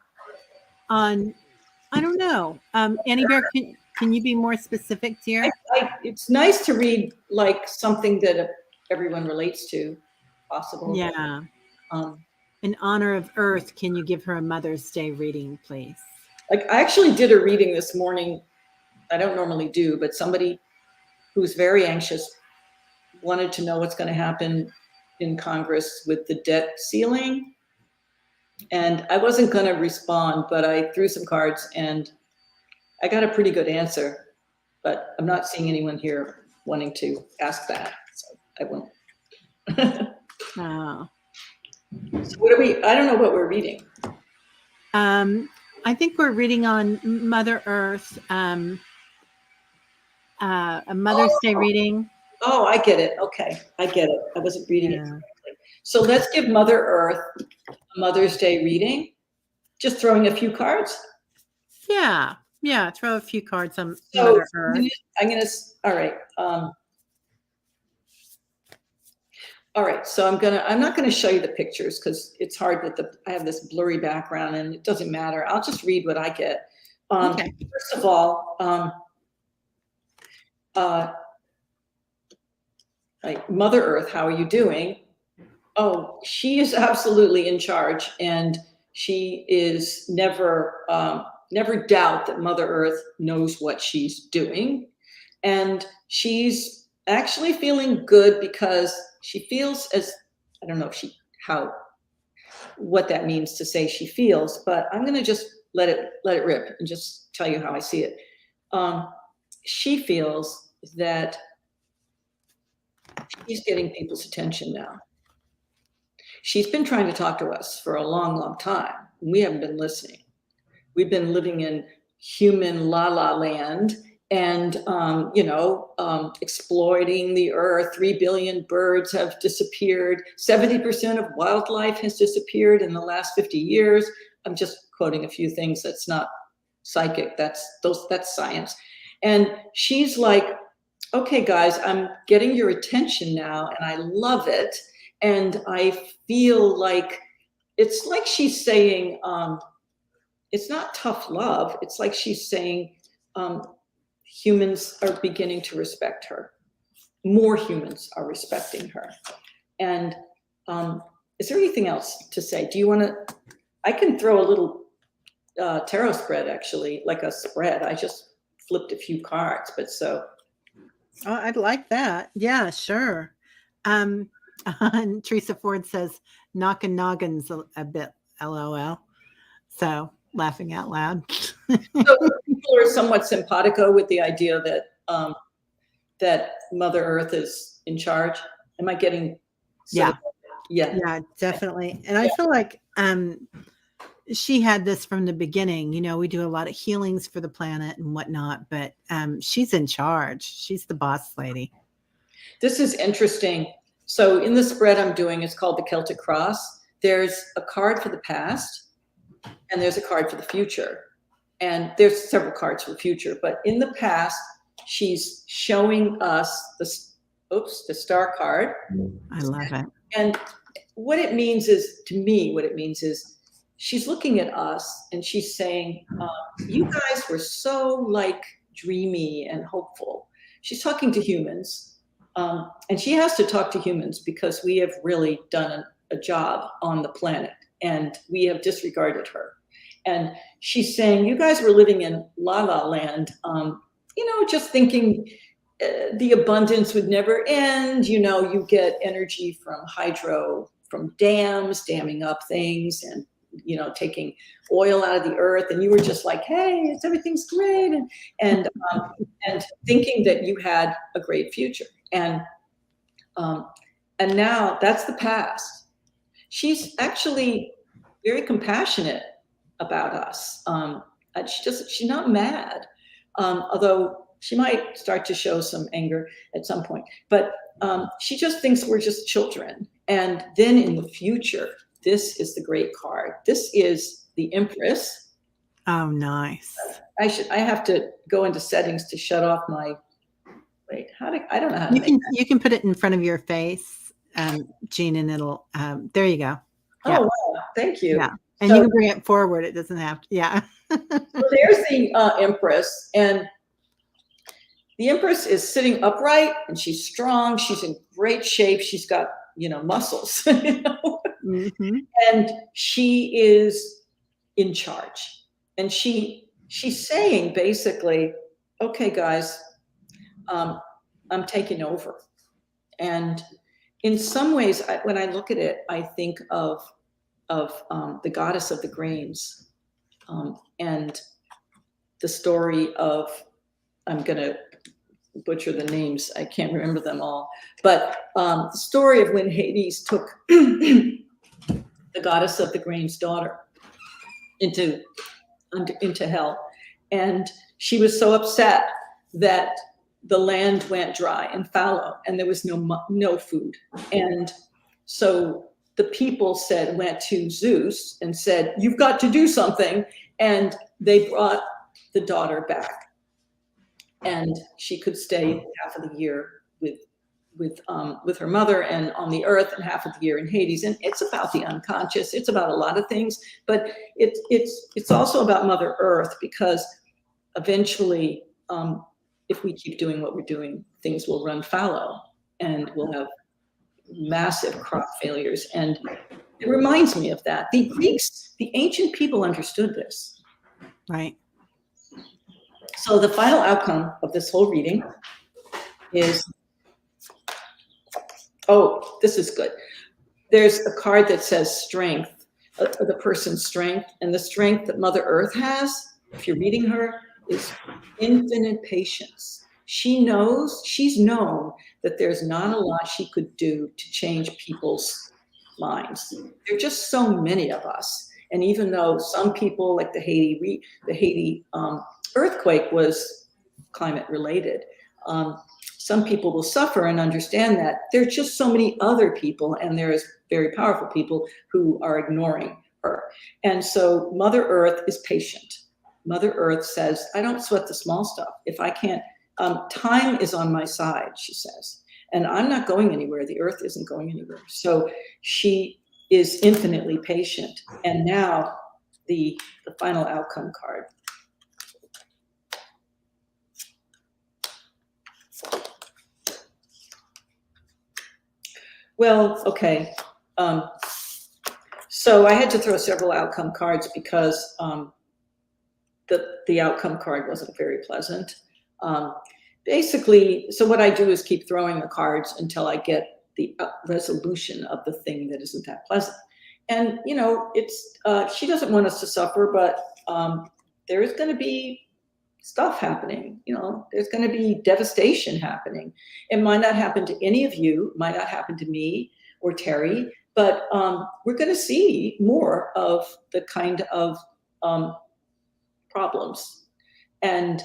on I don't know. Annie Bear, can you be more specific, dear? It's nice to read like something that everyone relates to, possible. Yeah. Um, In honor of Earth, can you give her a Mother's Day reading, please? like I actually did a reading this morning. I don't normally do, but somebody who's very anxious wanted to know what's going to happen in Congress with the debt ceiling. And I wasn't going to respond, but I threw some cards and I got a pretty good answer. But I'm not seeing anyone here wanting to ask that, so I won't. Oh. So what are we? I don't know what we're reading. I think we're reading on Mother Earth, a Mother's Day Oh, reading. oh, I get it. Okay, I get it. I wasn't reading it Yeah. correctly. So let's give Mother Earth a Mother's Day reading. Just throwing a few cards. Yeah. Yeah. Throw a few cards on So Mother Earth. all right. All right, so I'm not gonna show you the pictures because it's hard with I have this blurry background and it doesn't matter. I'll just read what I get. Okay. First of all, uh, like Mother Earth, how are you doing? Oh, she is absolutely in charge, and she is never doubt that Mother Earth knows what she's doing, and she's actually feeling good because she feels as I don't know if she how what that means to say she feels, but I'm going to just let it rip and just tell you how I see it. Um, she feels that she's getting people's attention now. She's been trying to talk to us for a long time. We haven't been listening. We've been living in human la la land and exploiting the earth. 3 billion birds have disappeared. 70% of wildlife has disappeared in the last 50 years. I'm just quoting a few things. That's not psychic. That's science. And she's like, okay, guys, I'm getting your attention now, and I love it. And I feel like it's like she's saying, it's not tough love. It's like she's saying humans are beginning to respect her. More humans are respecting her. And is there anything else to say? Do you want to? I can throw a little tarot spread, actually, like a spread. I just flipped a few cards, but so. Oh, I'd like that. Yeah, sure. Um, and Teresa Ford says, knocking noggins a bit, LOL. So laughing out loud. So people are somewhat simpatico with the idea that Mother Earth is in charge. Am I getting? Yeah. Yeah. Yeah, definitely. And I feel like she had this from the beginning. You know, we do a lot of healings for the planet and whatnot, but she's in charge. She's the boss lady. This is interesting. So in the spread I'm doing, it's called the Celtic Cross. There's a card for the past and there's a card for the future. And there's several cards for the future, but in the past, she's showing us the star card. I love it. And what it means is, to me, what it means is she's looking at us and she's saying, you guys were so like dreamy and hopeful. She's talking to humans. And she has to talk to humans because we have really done a job on the planet and we have disregarded her. And she's saying, you guys were living in la la land, you know, just thinking the abundance would never end. You know, you get energy from hydro, from dams, damming up things and, you know, taking oil out of the earth. And you were just like, hey, everything's great. And thinking that you had a great future. And now that's the past. She's actually very compassionate about us. She's not mad, although she might start to show some anger at some point. But she just thinks we're just children. And then in the future, this is the great card. This is the Empress. Oh, nice. I have to go into settings to shut off my. Wait, I don't know how to you can put it in front of your face, Jeanne, and it'll. There you go. Yeah. Oh wow! Thank you. Yeah. And you can bring it forward. It doesn't have to. Yeah. So there's the Empress, and the Empress is sitting upright, and she's strong. She's in great shape. She's got, you know, muscles, you know? Mm-hmm. And she is in charge. And she's saying basically, okay, guys, I'm taking over. And in some ways, when I look at it, I think of the goddess of the grains, and the story of, I'm going to butcher the names, I can't remember them all, but the story of when Hades took the goddess of the grains' daughter into hell. And she was so upset that the land went dry and fallow and there was no food. And so the people went to Zeus and said, you've got to do something. And they brought the daughter back. And she could stay half of the year with her mother and on the earth, and half of the year in Hades. And it's about the unconscious. It's about a lot of things, but it's also about Mother Earth, because eventually, if we keep doing what we're doing, things will run fallow and we'll have massive crop failures. And it reminds me of that. The Greeks, the ancient people understood this. Right. So the final outcome of this whole reading is, oh, this is good. There's a card that says strength, the person's strength, and the strength that Mother Earth has, if you're reading her, is infinite patience. She's known that there's not a lot she could do to change people's minds. There are just so many of us. And even though some people, like the Haiti earthquake was climate related, some people will suffer and understand that. There are just so many other people, and there's very powerful people who are ignoring her. And so Mother Earth is patient. Mother Earth says, I don't sweat the small stuff. If I can't, time is on my side, she says. And I'm not going anywhere. The earth isn't going anywhere. So she is infinitely patient. And now the final outcome card. Well, okay. So I had to throw several outcome cards because the outcome card wasn't very pleasant. Basically, so what I do is keep throwing the cards until I get the resolution of the thing that isn't that pleasant. And, you know, she doesn't want us to suffer, but there is going to be stuff happening. You know, there's going to be devastation happening. It might not happen to any of you, might not happen to me or Terry, But we're going to see more of the kind of problems and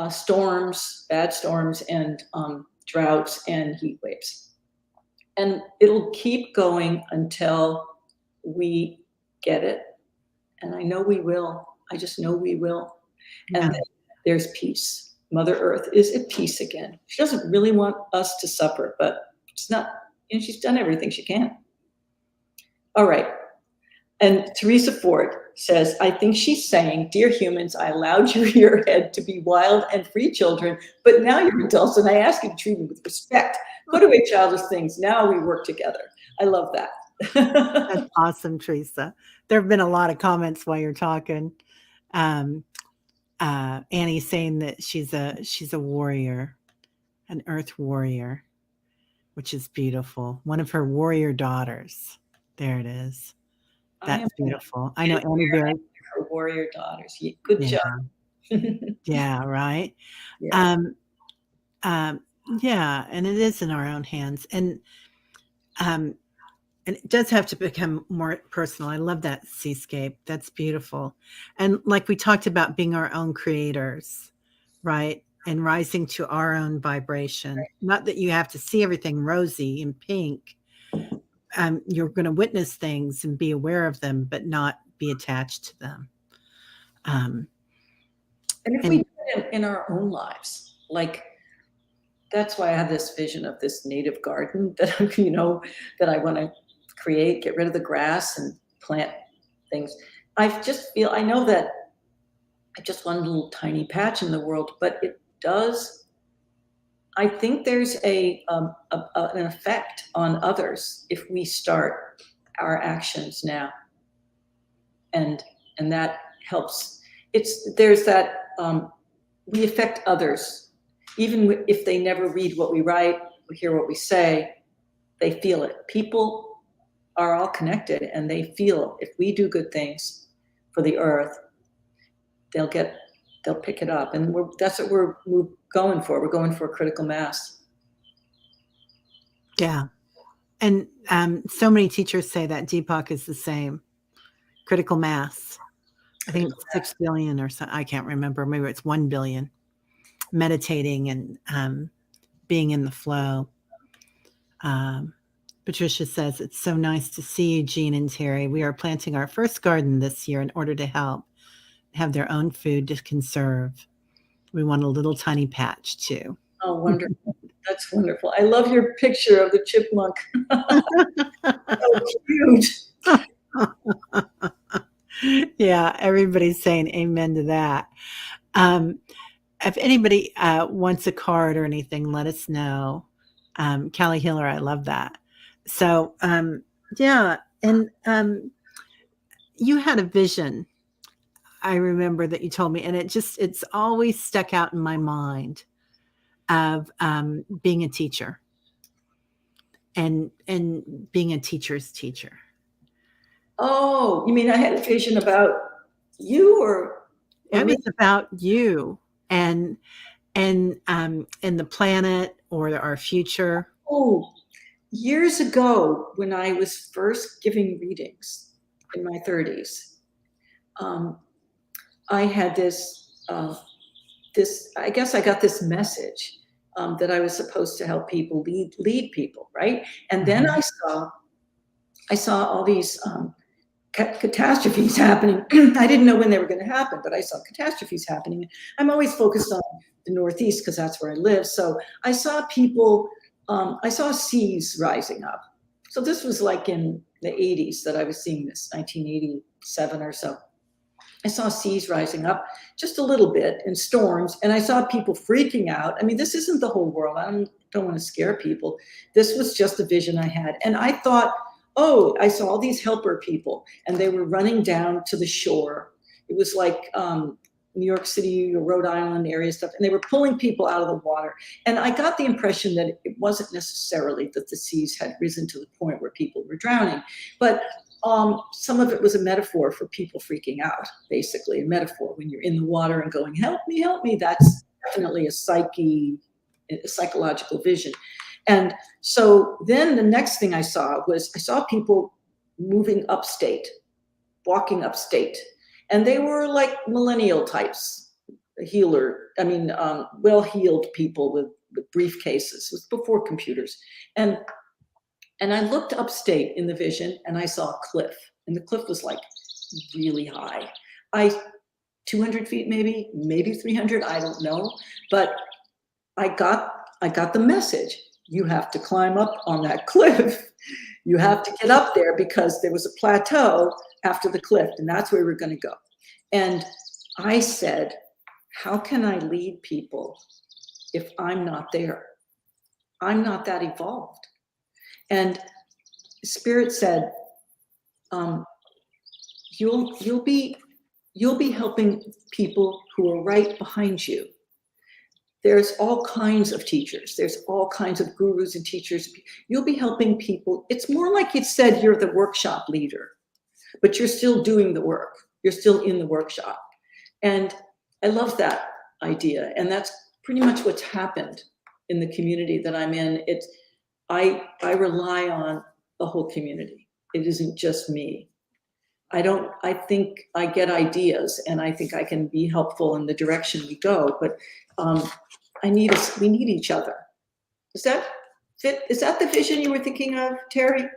storms, bad storms, and droughts and heat waves. And it'll keep going until we get it. And I know we will. I just know we will. And Yeah. then there's peace. Mother Earth is at peace again. She doesn't really want us to suffer, but it's not, she's done everything she can. All right. And Teresa Ford says, I think she's saying, dear humans, I allowed you your head to be wild and free children, but now you're adults and I ask you to treat me with respect. Put away childish things. Now we work together. I love that. That's awesome, Teresa. There have been a lot of comments while you're talking. Annie saying that she's a warrior, an earth warrior, which is beautiful. One of her warrior daughters. There it is. That's beautiful. I know Annie very. Her warrior daughters. Good Yeah. job. Yeah, right. Yeah. Yeah, and it is in our own hands. And it does have to become more personal. I love that seascape. That's beautiful. And like we talked about being our own creators, right? And rising to our own vibration. Not that you have to see everything rosy and pink. You're going to witness things and be aware of them, but not be attached to them. And if we do it in our own lives, like, that's why I have this vision of this native garden that, that I want to create, get rid of the grass and plant things. I know that I just want a little tiny patch in the world, but it does. I think there's an effect on others if we start our actions now. And that helps. There's that, we affect others. Even if they never read what we write or hear what we say, they feel it. People are all connected and they feel if we do good things for the earth, they'll pick it up. And that's what we're going for. We're going for a critical mass. Yeah. And so many teachers say that Deepak is the same. Critical mass. I think it's 6 billion or so. I can't remember. Maybe it's 1 billion. Meditating and being in the flow. Patricia says, it's so nice to see you, Jeanne and Terry. We are planting our first garden this year in order to help have their own food to conserve. We want a little tiny patch too. Oh, wonderful. That's wonderful. I love your picture of the chipmunk. So cute. Yeah, everybody's saying amen to that. If anybody wants a card or anything, let us know. Callie Hiller, I love that. So, yeah. And you had a vision, I remember that you told me, and it's always stuck out in my mind of being a teacher and being a teacher's teacher. Oh, you mean I had a vision about you or It me? was about you and the planet or our future. Oh, years ago when I was first giving readings in my 30s, I had this, I guess I got this message that I was supposed to help people lead people, right? And then I saw all these catastrophes happening. I didn't know when they were going to happen, but I saw catastrophes happening. I'm always focused on the Northeast because that's where I live. So I saw people, I saw seas rising up. So this was like in the 80s that I was seeing this, 1987 or so. I saw seas rising up just a little bit in storms, and I saw people freaking out. I mean, this isn't the whole world. I don't want to scare people. This was just a vision I had. And I thought, oh, I saw all these helper people, and they were running down to the shore. It was like New York City or Rhode Island area stuff, and they were pulling people out of the water. And I got the impression that it wasn't necessarily that the seas had risen to the point where people were drowning, but some of it was a metaphor for people freaking out, basically a metaphor when you're in the water and going, help me, help me. That's definitely a psychological vision. And so then the next thing I saw people moving upstate, walking upstate. And they were like millennial types, well-heeled people with briefcases. It was before computers. And I looked upstate in the vision and I saw a cliff. And the cliff was like really high. 200 feet, maybe 300, I don't know. But I got the message. You have to climb up on that cliff. You have to get up there because there was a plateau after the cliff, and that's where we're going to go. And I said, how can I lead people if I'm not there? I'm not that evolved. And Spirit said, you'll be helping people who are right behind you. There's all kinds of teachers. There's all kinds of gurus and teachers. You'll be helping people. It's more like it said you're the workshop leader, but you're still doing the work. You're still in the workshop. And I love that idea. And that's pretty much what's happened in the community that I'm in. I rely on the whole community. It isn't just me. I think I get ideas and I think I can be helpful in the direction we go, but we need each other. Is that the vision you were thinking of, Terry?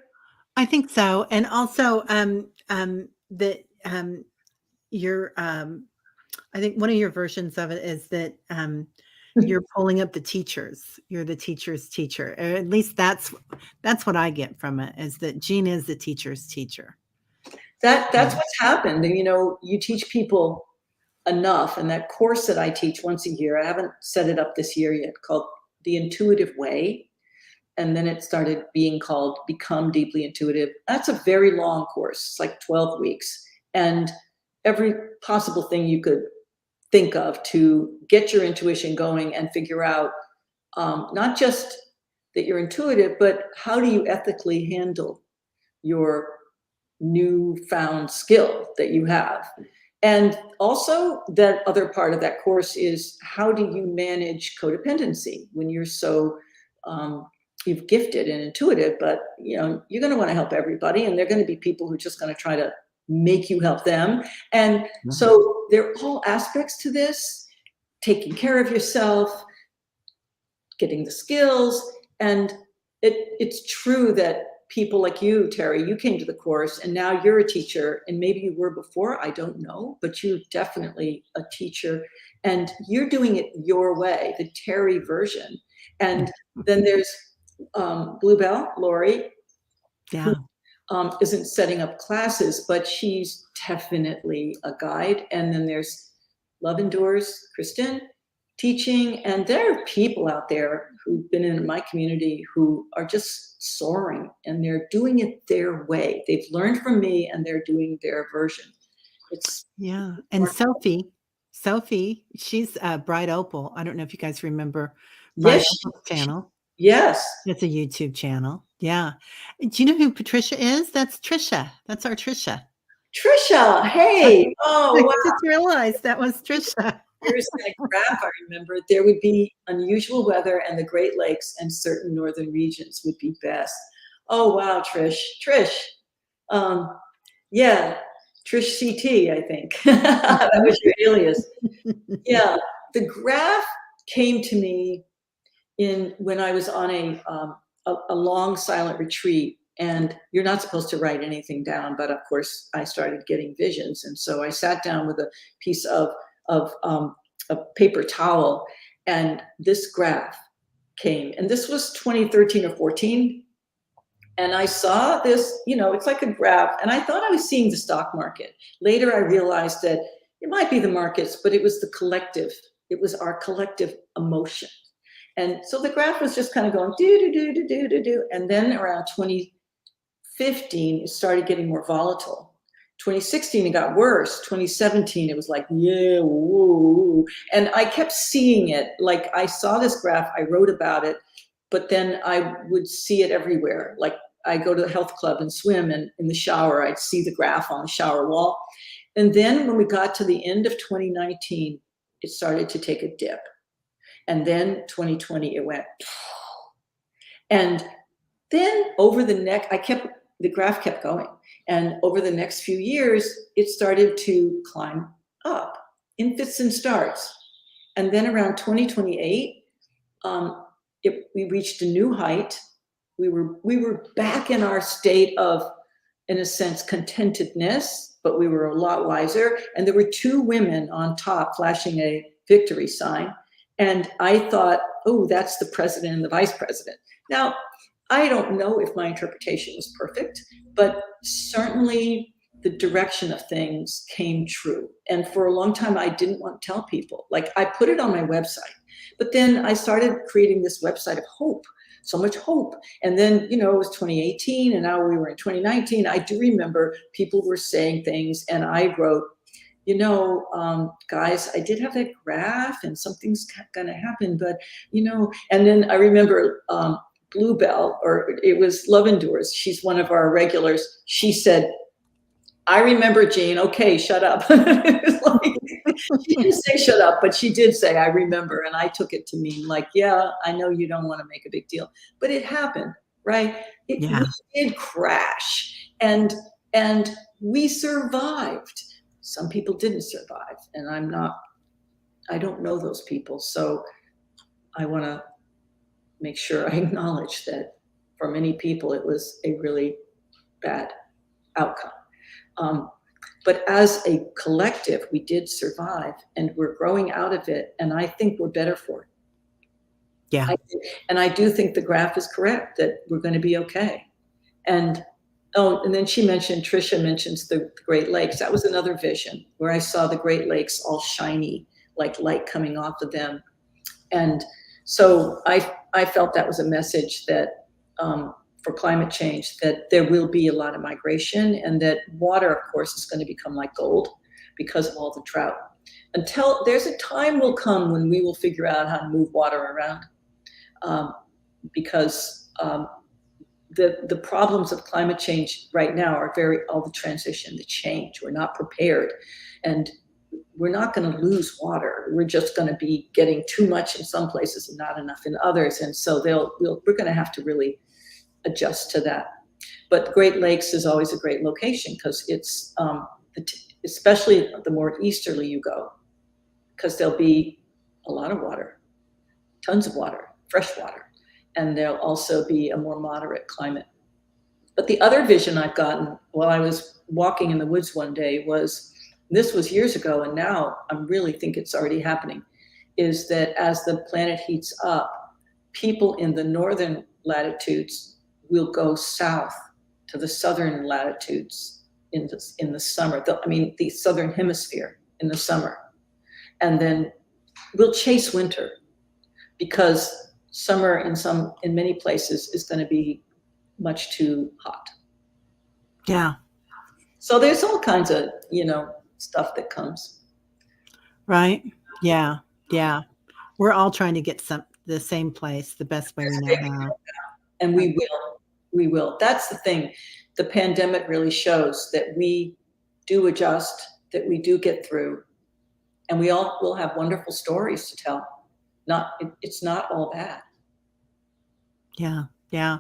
I think so. And also, that your I think one of your versions of it is that you're pulling up the teachers. You're the teacher's teacher. Or at least that's what I get from it, is that Jeanne is the teacher's teacher. That's what's happened. And, you teach people enough. And that course that I teach once a year, I haven't set it up this year yet, called The Intuitive Way. And then it started being called Become Deeply Intuitive. That's a very long course. It's like 12 weeks. And every possible thing you could think of to get your intuition going and figure out not just that you're intuitive, but how do you ethically handle your newfound skill that you have. And also that other part of that course is, how do you manage codependency when you're so you've gifted and intuitive, but you're going to want to help everybody, and there are going to be people who are just going to try to make you help them. And so there are all aspects to this: taking care of yourself, getting the skills. And it's true that people like you, Terry, you came to the course and now you're a teacher, and maybe you were before, I don't know, but you're definitely a teacher and you're doing it your way, the Terry version. And then there's Bluebell, Lori, Yeah. who isn't setting up classes, but she's definitely a guide. And then there's Love Endures, Kristen, teaching. And there are people out there who've been in my community who are just soaring, and they're doing it their way. They've learned from me and they're doing their version. And Sophie, she's Bright Opal. I don't know if you guys remember Bright Yes, Opal's channel. yes. It's a YouTube channel. Yeah. Do you know who Patricia is? That's Trisha. That's our Trisha. Trisha, hey. Oh, wow. I just realized that was Trisha. Here's a graph I remember. There would be unusual weather, and the Great Lakes and certain northern regions would be best. Oh, wow, Trish. Yeah, Trish CT, I think. That was your alias. Yeah, the graph came to me when I was on a long silent retreat, and you're not supposed to write anything down, but of course I started getting visions. And so I sat down with a piece of a paper towel, and this graph came, and this was 2013 or 14. And I saw this, it's like a graph, and I thought I was seeing the stock market. Later, I realized that it might be the markets, but it was the collective. It was our collective emotion. And so the graph was just kind of going do. And then around 2015, it started getting more volatile. 2016, it got worse. 2017, it was like, yeah, woo. And I kept seeing it. Like, I saw this graph, I wrote about it, but then I would see it everywhere. Like, I go to the health club and swim, and in the shower, I'd see the graph on the shower wall. And then when we got to the end of 2019, it started to take a dip. And then 2020, it went. And then the graph kept going. And over the next few years, it started to climb up in fits and starts. And then around 2028, we reached a new height. We were back in our state of, in a sense, contentedness, but we were a lot wiser. And there were two women on top flashing a victory sign. And I thought, oh, that's the president and the vice president. Now, I don't know if my interpretation was perfect, but certainly the direction of things came true. And for a long time, I didn't want to tell people. Like, I put it on my website, but then I started creating this website of hope, so much hope. And then, it was 2018, and now we were in 2019. I do remember people were saying things, and I wrote, guys, I did have that graph, and something's going to happen, but, and then I remember, Bluebell, or it was Love Endures. She's one of our regulars. She said, I remember, Jeanne. Okay, shut up. She didn't say shut up, but she did say, I remember. And I took it to mean like, yeah, I know you don't want to make a big deal, but it happened, right? We did crash, and we survived. Some people didn't survive, and I don't know those people. So I want to make sure I acknowledge that for many people, it was a really bad outcome. But as a collective, we did survive, and we're growing out of it. And I think we're better for it. Yeah. And I do think the graph is correct, that we're going to be okay. And then Tricia mentions the Great Lakes. That was another vision where I saw the Great Lakes all shiny, like light coming off of them. And so I felt that was a message that for climate change, that there will be a lot of migration, and that water, of course, is going to become like gold because of all the drought. Until there's a time will come when we will figure out how to move water around, because the problems of climate change right now are all the transition, the change. We're not prepared, and we're not going to lose water. We're just going to be getting too much in some places and not enough in others. And so we're going to have to really adjust to that. But Great Lakes is always a great location because it's, especially the more easterly you go, because there'll be a lot of water, tons of water, fresh water, and there'll also be a more moderate climate. But the other vision I've gotten while I was walking in the woods one day this was years ago, and now I really think it's already happening, is that as the planet heats up, people in the northern latitudes will go south to the southern latitudes in the summer. The southern hemisphere in the summer, and then we'll chase winter because summer in many places is going to be much too hot. Yeah. So there's all kinds of stuff that comes. Right. Yeah. Yeah. We're all trying to get the same place the best way we know how. And we will. That's the thing. The pandemic really shows that we do adjust, that we do get through, and we all will have wonderful stories to tell. It's not all bad. Yeah. Yeah.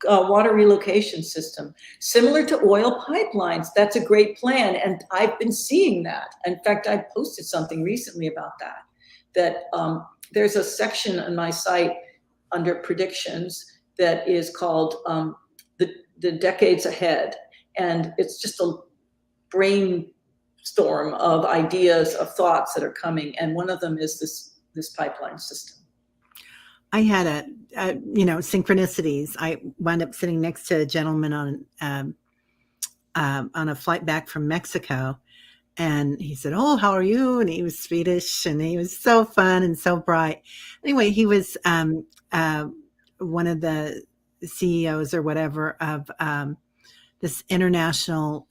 Water relocation system, similar to oil pipelines. That's a great plan. And I've been seeing that. In fact, I posted something recently about that there's a section on my site under predictions that is called the decades ahead. And it's just a brainstorm of ideas, of thoughts that are coming. And one of them is this pipeline system. I had synchronicities. I wound up sitting next to a gentleman on a flight back from Mexico, and he said, "Oh, how are you?" And he was Swedish, and he was so fun and so bright. Anyway, he was one of the CEOs or whatever of this international.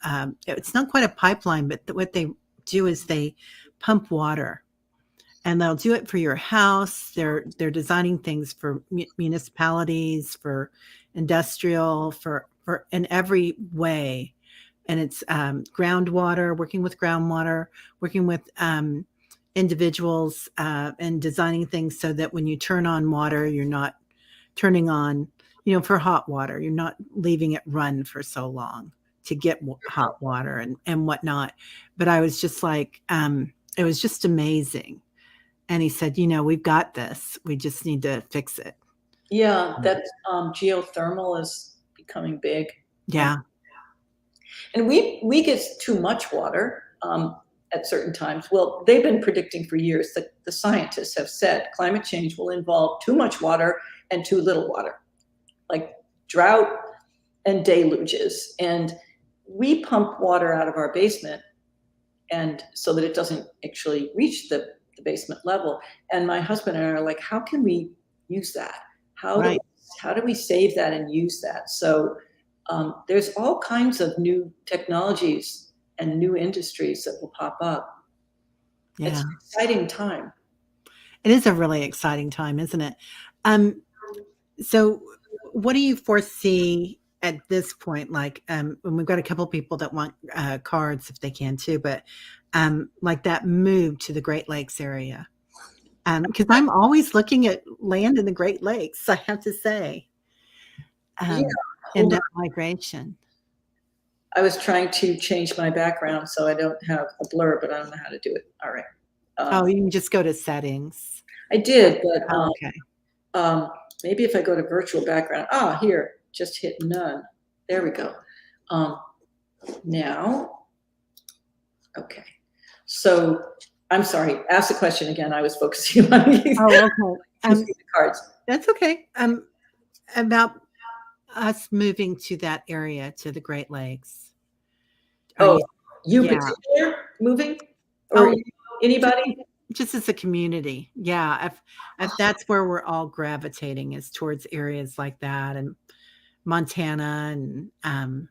It's not quite a pipeline, but what they do is they pump water. And they'll do it for your house. They're designing things for municipalities, for industrial, for in every way. And it's groundwater, working with groundwater, working with individuals, and designing things so that when you turn on water, you're not turning on, for hot water. You're not leaving it run for so long to get hot water and whatnot. But I was just like, it was just amazing. And he said, we've got this. We just need to fix it. Yeah, that geothermal is becoming big. Yeah. And we get too much water at certain times. Well, they've been predicting for years that the scientists have said climate change will involve too much water and too little water, like drought and deluges. And we pump water out of our basement, and so that it doesn't actually reach the basement level. And my husband and I are like, how can we use that? Right. How do we save that and use that? So there's all kinds of new technologies and new industries that will pop up. Yeah. It's an exciting time. It is a really exciting time, isn't it? So what do you foresee at this point? Like, and we've got a couple people that want cards if they can too, but like that move to the Great Lakes area. Because I'm always looking at land in the Great Lakes, I have to say. Yeah, And that migration. I was trying to change my background so I don't have a blur, but I don't know how to do it. All right. Oh, you can just go to settings. I did, but Okay. maybe if I go to virtual background, here, just hit none. There we go. Now, okay. So I'm sorry, ask the question again. I was focusing on these okay. cards. That's okay. About us moving to that area, to the Great Lakes. You particular moving? Or anybody? Just as a community. Yeah. If that's where we're all gravitating, is towards areas like that, and Montana, and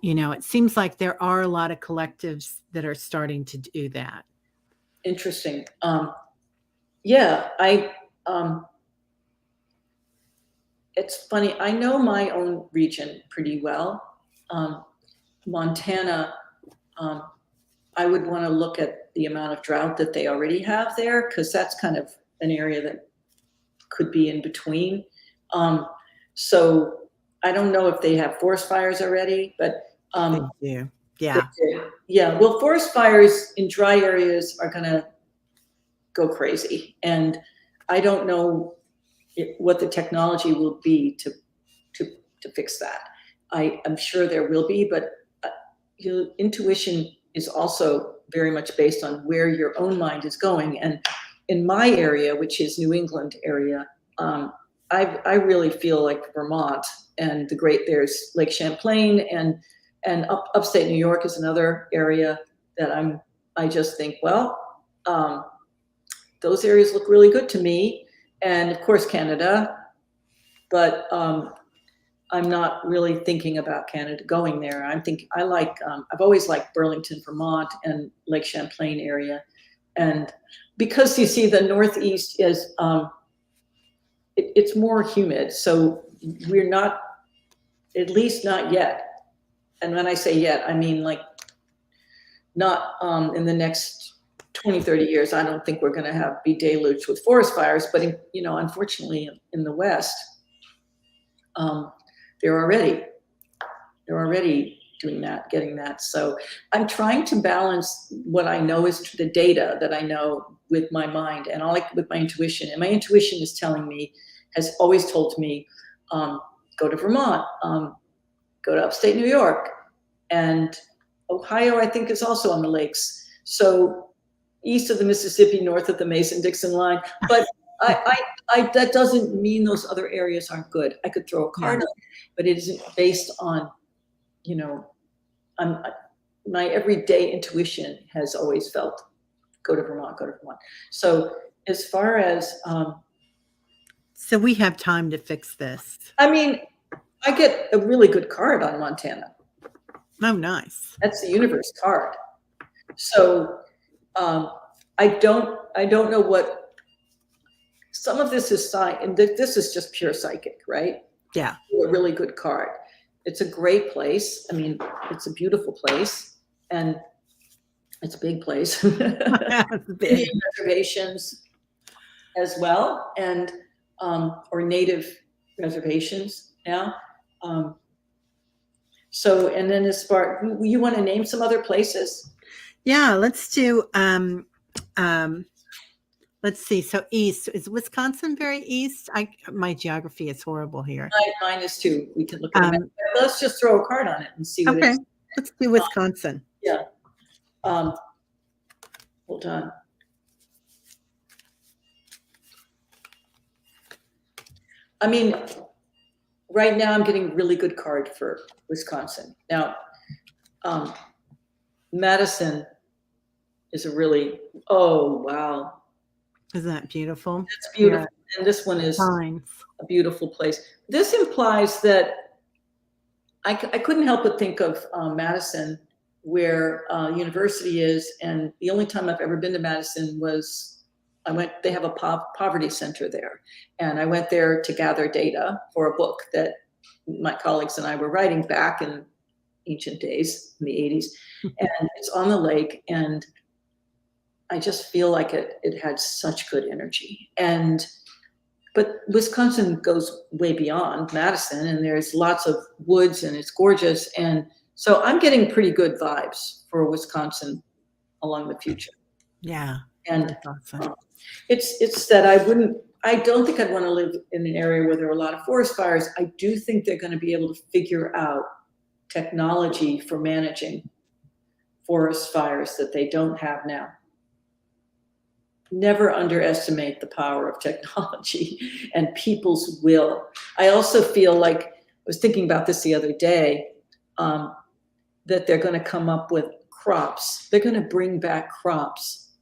it seems like there are a lot of collectives that are starting to do that. Interesting. Yeah, it's funny. I know my own region pretty well. Montana, I would want to look at the amount of drought that they already have there, because that's kind of an area that could be in between. So I don't know if they have forest fires already, but They do. Yeah. Yeah. Well, forest fires in dry areas are going to go crazy, and I don't know what the technology will be to fix that. I'm sure there will be, but intuition is also very much based on where your own mind is going. And in my area, which is New England area, I really feel like Vermont and there's Lake Champlain, and upstate New York is another area that I just think, well, those areas look really good to me. And of course, Canada, but I'm not really thinking about Canada going there. I've always liked Burlington, Vermont, and Lake Champlain area. And because you see the Northeast is, it's more humid. So we're not, at least not yet. And when I say yet, I mean like not in the next 20, 30 years. I don't think we're going to be deluged with forest fires, but unfortunately in the West, they're already doing that, getting that. So I'm trying to balance what I know is the data that I know with my mind, and with my intuition. And my intuition has always told me, go to Vermont, go to upstate New York, and Ohio, I think, is also on the lakes. So east of the Mississippi, north of the Mason-Dixon line. But that doesn't mean those other areas aren't good. I could throw a card on, but it isn't based on, my everyday intuition has always felt, go to Vermont. So as far as... so we have time to fix this. I mean, I get a really good card on Montana. Oh, nice. That's the universe card. So I don't know what some of this is, and this is just pure psychic, right? Yeah. A really good card. It's a great place. I mean, it's a beautiful place, and it's a big place. Indian reservations as well. And or native reservations now. So, and then as far, you want to name some other places? Yeah, let's do let's see. So east, is Wisconsin very east? My geography is horrible here. Mine is too. We can look at a map. Um, Let's just throw a card on it and see what okay, it's. let's do Wisconsin. Yeah. Hold on. I mean, right now I'm getting really good card for Wisconsin. Now, Madison is a really, oh, wow. Isn't that beautiful? That's beautiful. Yeah. And this one is Pines. a beautiful place. This implies that I couldn't help but think of Madison, where university is. And the only time I've ever been to Madison was they have a poverty center there. And I went there to gather data for a book that my colleagues and I were writing back in ancient days in the 80s. And it's on the lake. And I just feel like it had such good energy. But Wisconsin goes way beyond Madison, and there's lots of woods, and it's gorgeous. And so I'm getting pretty good vibes for Wisconsin along the future. Yeah. And awesome. It's that I don't think I'd want to live in an area where there are a lot of forest fires. I do think they're going to be able to figure out technology for managing forest fires that they don't have now. Never underestimate the power of technology and people's will. I also feel like, I was thinking about this the other day, that they're going to come up with crops. They're going to bring back crops.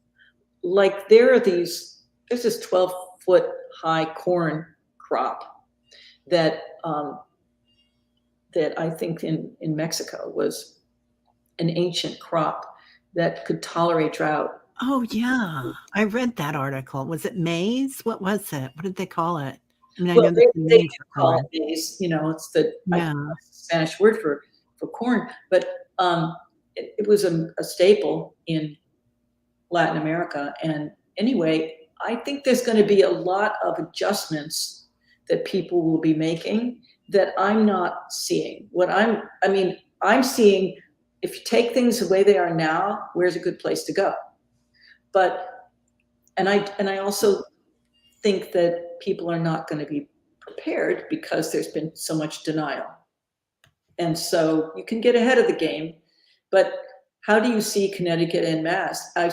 Like there's this 12-foot high corn crop that I think in Mexico was an ancient crop that could tolerate drought. Oh, yeah. I read that article. Was it maize? What was it? What did they call it? I mean, I know They the do name for call corn. it maize, it's the Yeah. Spanish word for corn, but it was a staple in Latin America. And anyway, I think there's going to be a lot of adjustments that people will be making that I'm not seeing. I'm seeing, if you take things the way they are now, where's a good place to go? And I also think that people are not going to be prepared because there's been so much denial. And so you can get ahead of the game, but how do you see Connecticut en masse? I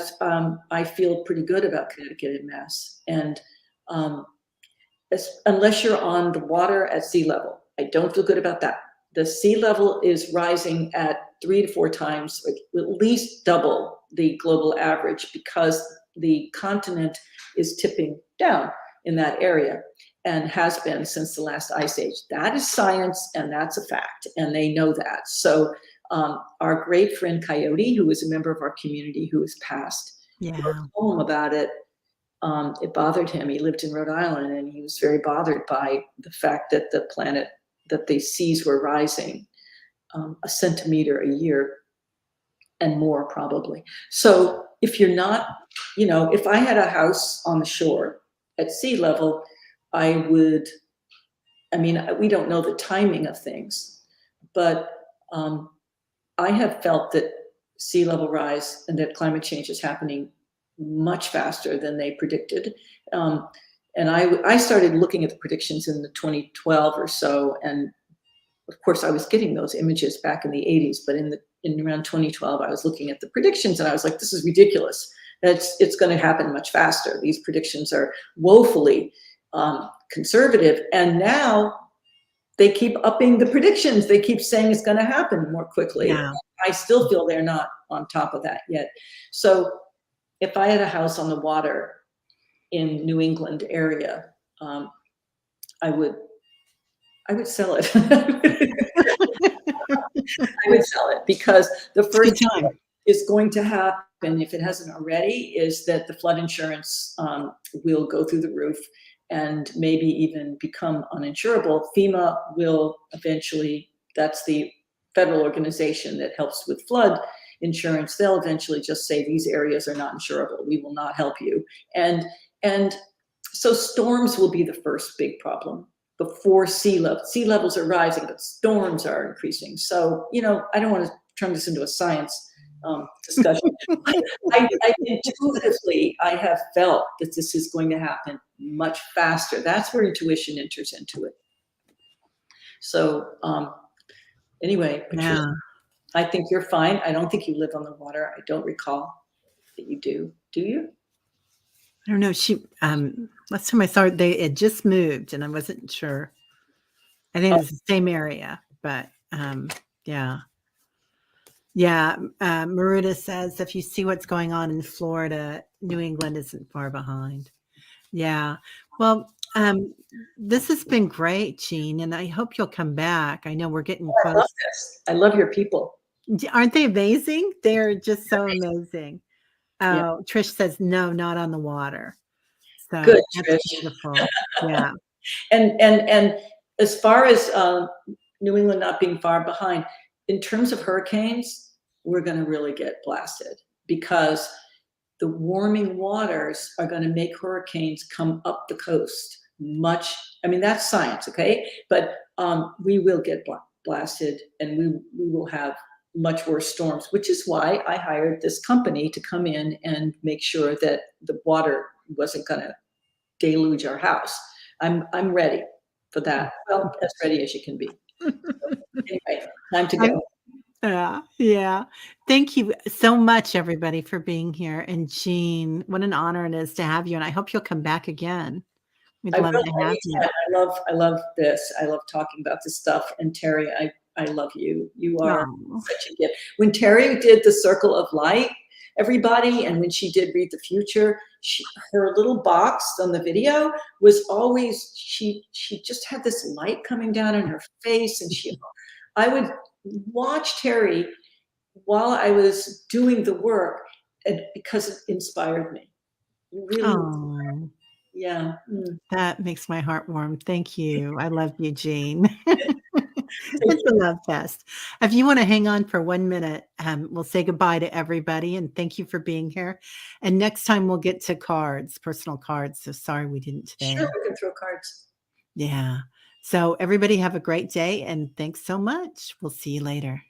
feel pretty good about Connecticut en masse. And unless you're on the water at sea level, I don't feel good about that. The sea level is rising at 3 to 4 times, at least double the global average, because the continent is tipping down in that area and has been since the last ice age. That is science, and that's a fact, and they know that. So our great friend Coyote, who is a member of our community who has passed, wrote a poem about it. It bothered him. He lived in Rhode Island, and he was very bothered by the fact that the seas were rising a centimeter a year and more, probably. So if you're not, if I had a house on the shore at sea level, we don't know the timing of things, but I have felt that sea level rise and that climate change is happening much faster than they predicted. And I started looking at the predictions in the 2012 or so, and of course I was getting those images back in the 80s, but in around 2012 I was looking at the predictions, and I was like, this is ridiculous. It's going to happen much faster. These predictions are woefully conservative, and now they keep upping the predictions. They keep saying it's going to happen more quickly. Yeah. I still feel they're not on top of that yet. So if I had a house on the water in New England area, I would sell it. I would sell it, because the first thing is going to happen, if it hasn't already, is that the flood insurance will go through the roof and maybe even become uninsurable. FEMA will eventually, that's the federal organization that helps with flood insurance, they'll eventually just say these areas are not insurable. We will not help you. And So storms will be the first big problem before sea level. Sea levels are rising, but storms are increasing. So, I don't want to turn this into a science discussion. Intuitively, I have felt that this is going to happen much faster. That's where intuition enters into it. So, anyway, Patricia, Yeah. I think you're fine. I don't think you live on the water. I don't recall that you do. Do you? I don't know. Last time I saw it, they had just moved and I wasn't sure. I think it Oh, was the same area, but yeah. Yeah. Maruda says if you see what's going on in Florida, New England isn't far behind. Yeah. Well, this has been great, Jeanne, and I hope you'll come back. I know we're getting I love close. this. I love your people. Aren't they amazing? They're just so amazing. Yeah. Oh, Trish says, no, not on the water. Good, So that's Trish. beautiful. Yeah. And as far as New England not being far behind, in terms of hurricanes, we're going to really get blasted because the warming waters are going to make hurricanes come up the coast much. I mean, that's science, okay? But we will get blasted, and we will have much worse storms, which is why I hired this company to come in and make sure that the water wasn't going to deluge our house. I'm ready for that. Well, as ready as you can be. Anyway, time to I'm go. Yeah, yeah. Thank you so much, everybody, for being here. And Jeanne, what an honor it is to have you. And I hope you'll come back again. We'd I love will to have you. anytime. I love this. I love talking about this stuff. And Terry, I love you. You are Oh, such a gift. When Terry did the Circle of Light, everybody, and when she did Read the Future, her little box on the video was always she just had this light coming down on her face, and I would watch Terry while I was doing the work, and because it inspired me. Really, oh, yeah. Mm. that makes my heart warm. Thank you. I love you, Jeanne. It's a love fest. If you want to hang on for 1 minute, we'll say goodbye to everybody and thank you for being here. And next time we'll get to cards, personal cards. So sorry we didn't Sure, today. we can throw cards. Yeah. So everybody have a great day and thanks so much. We'll see you later.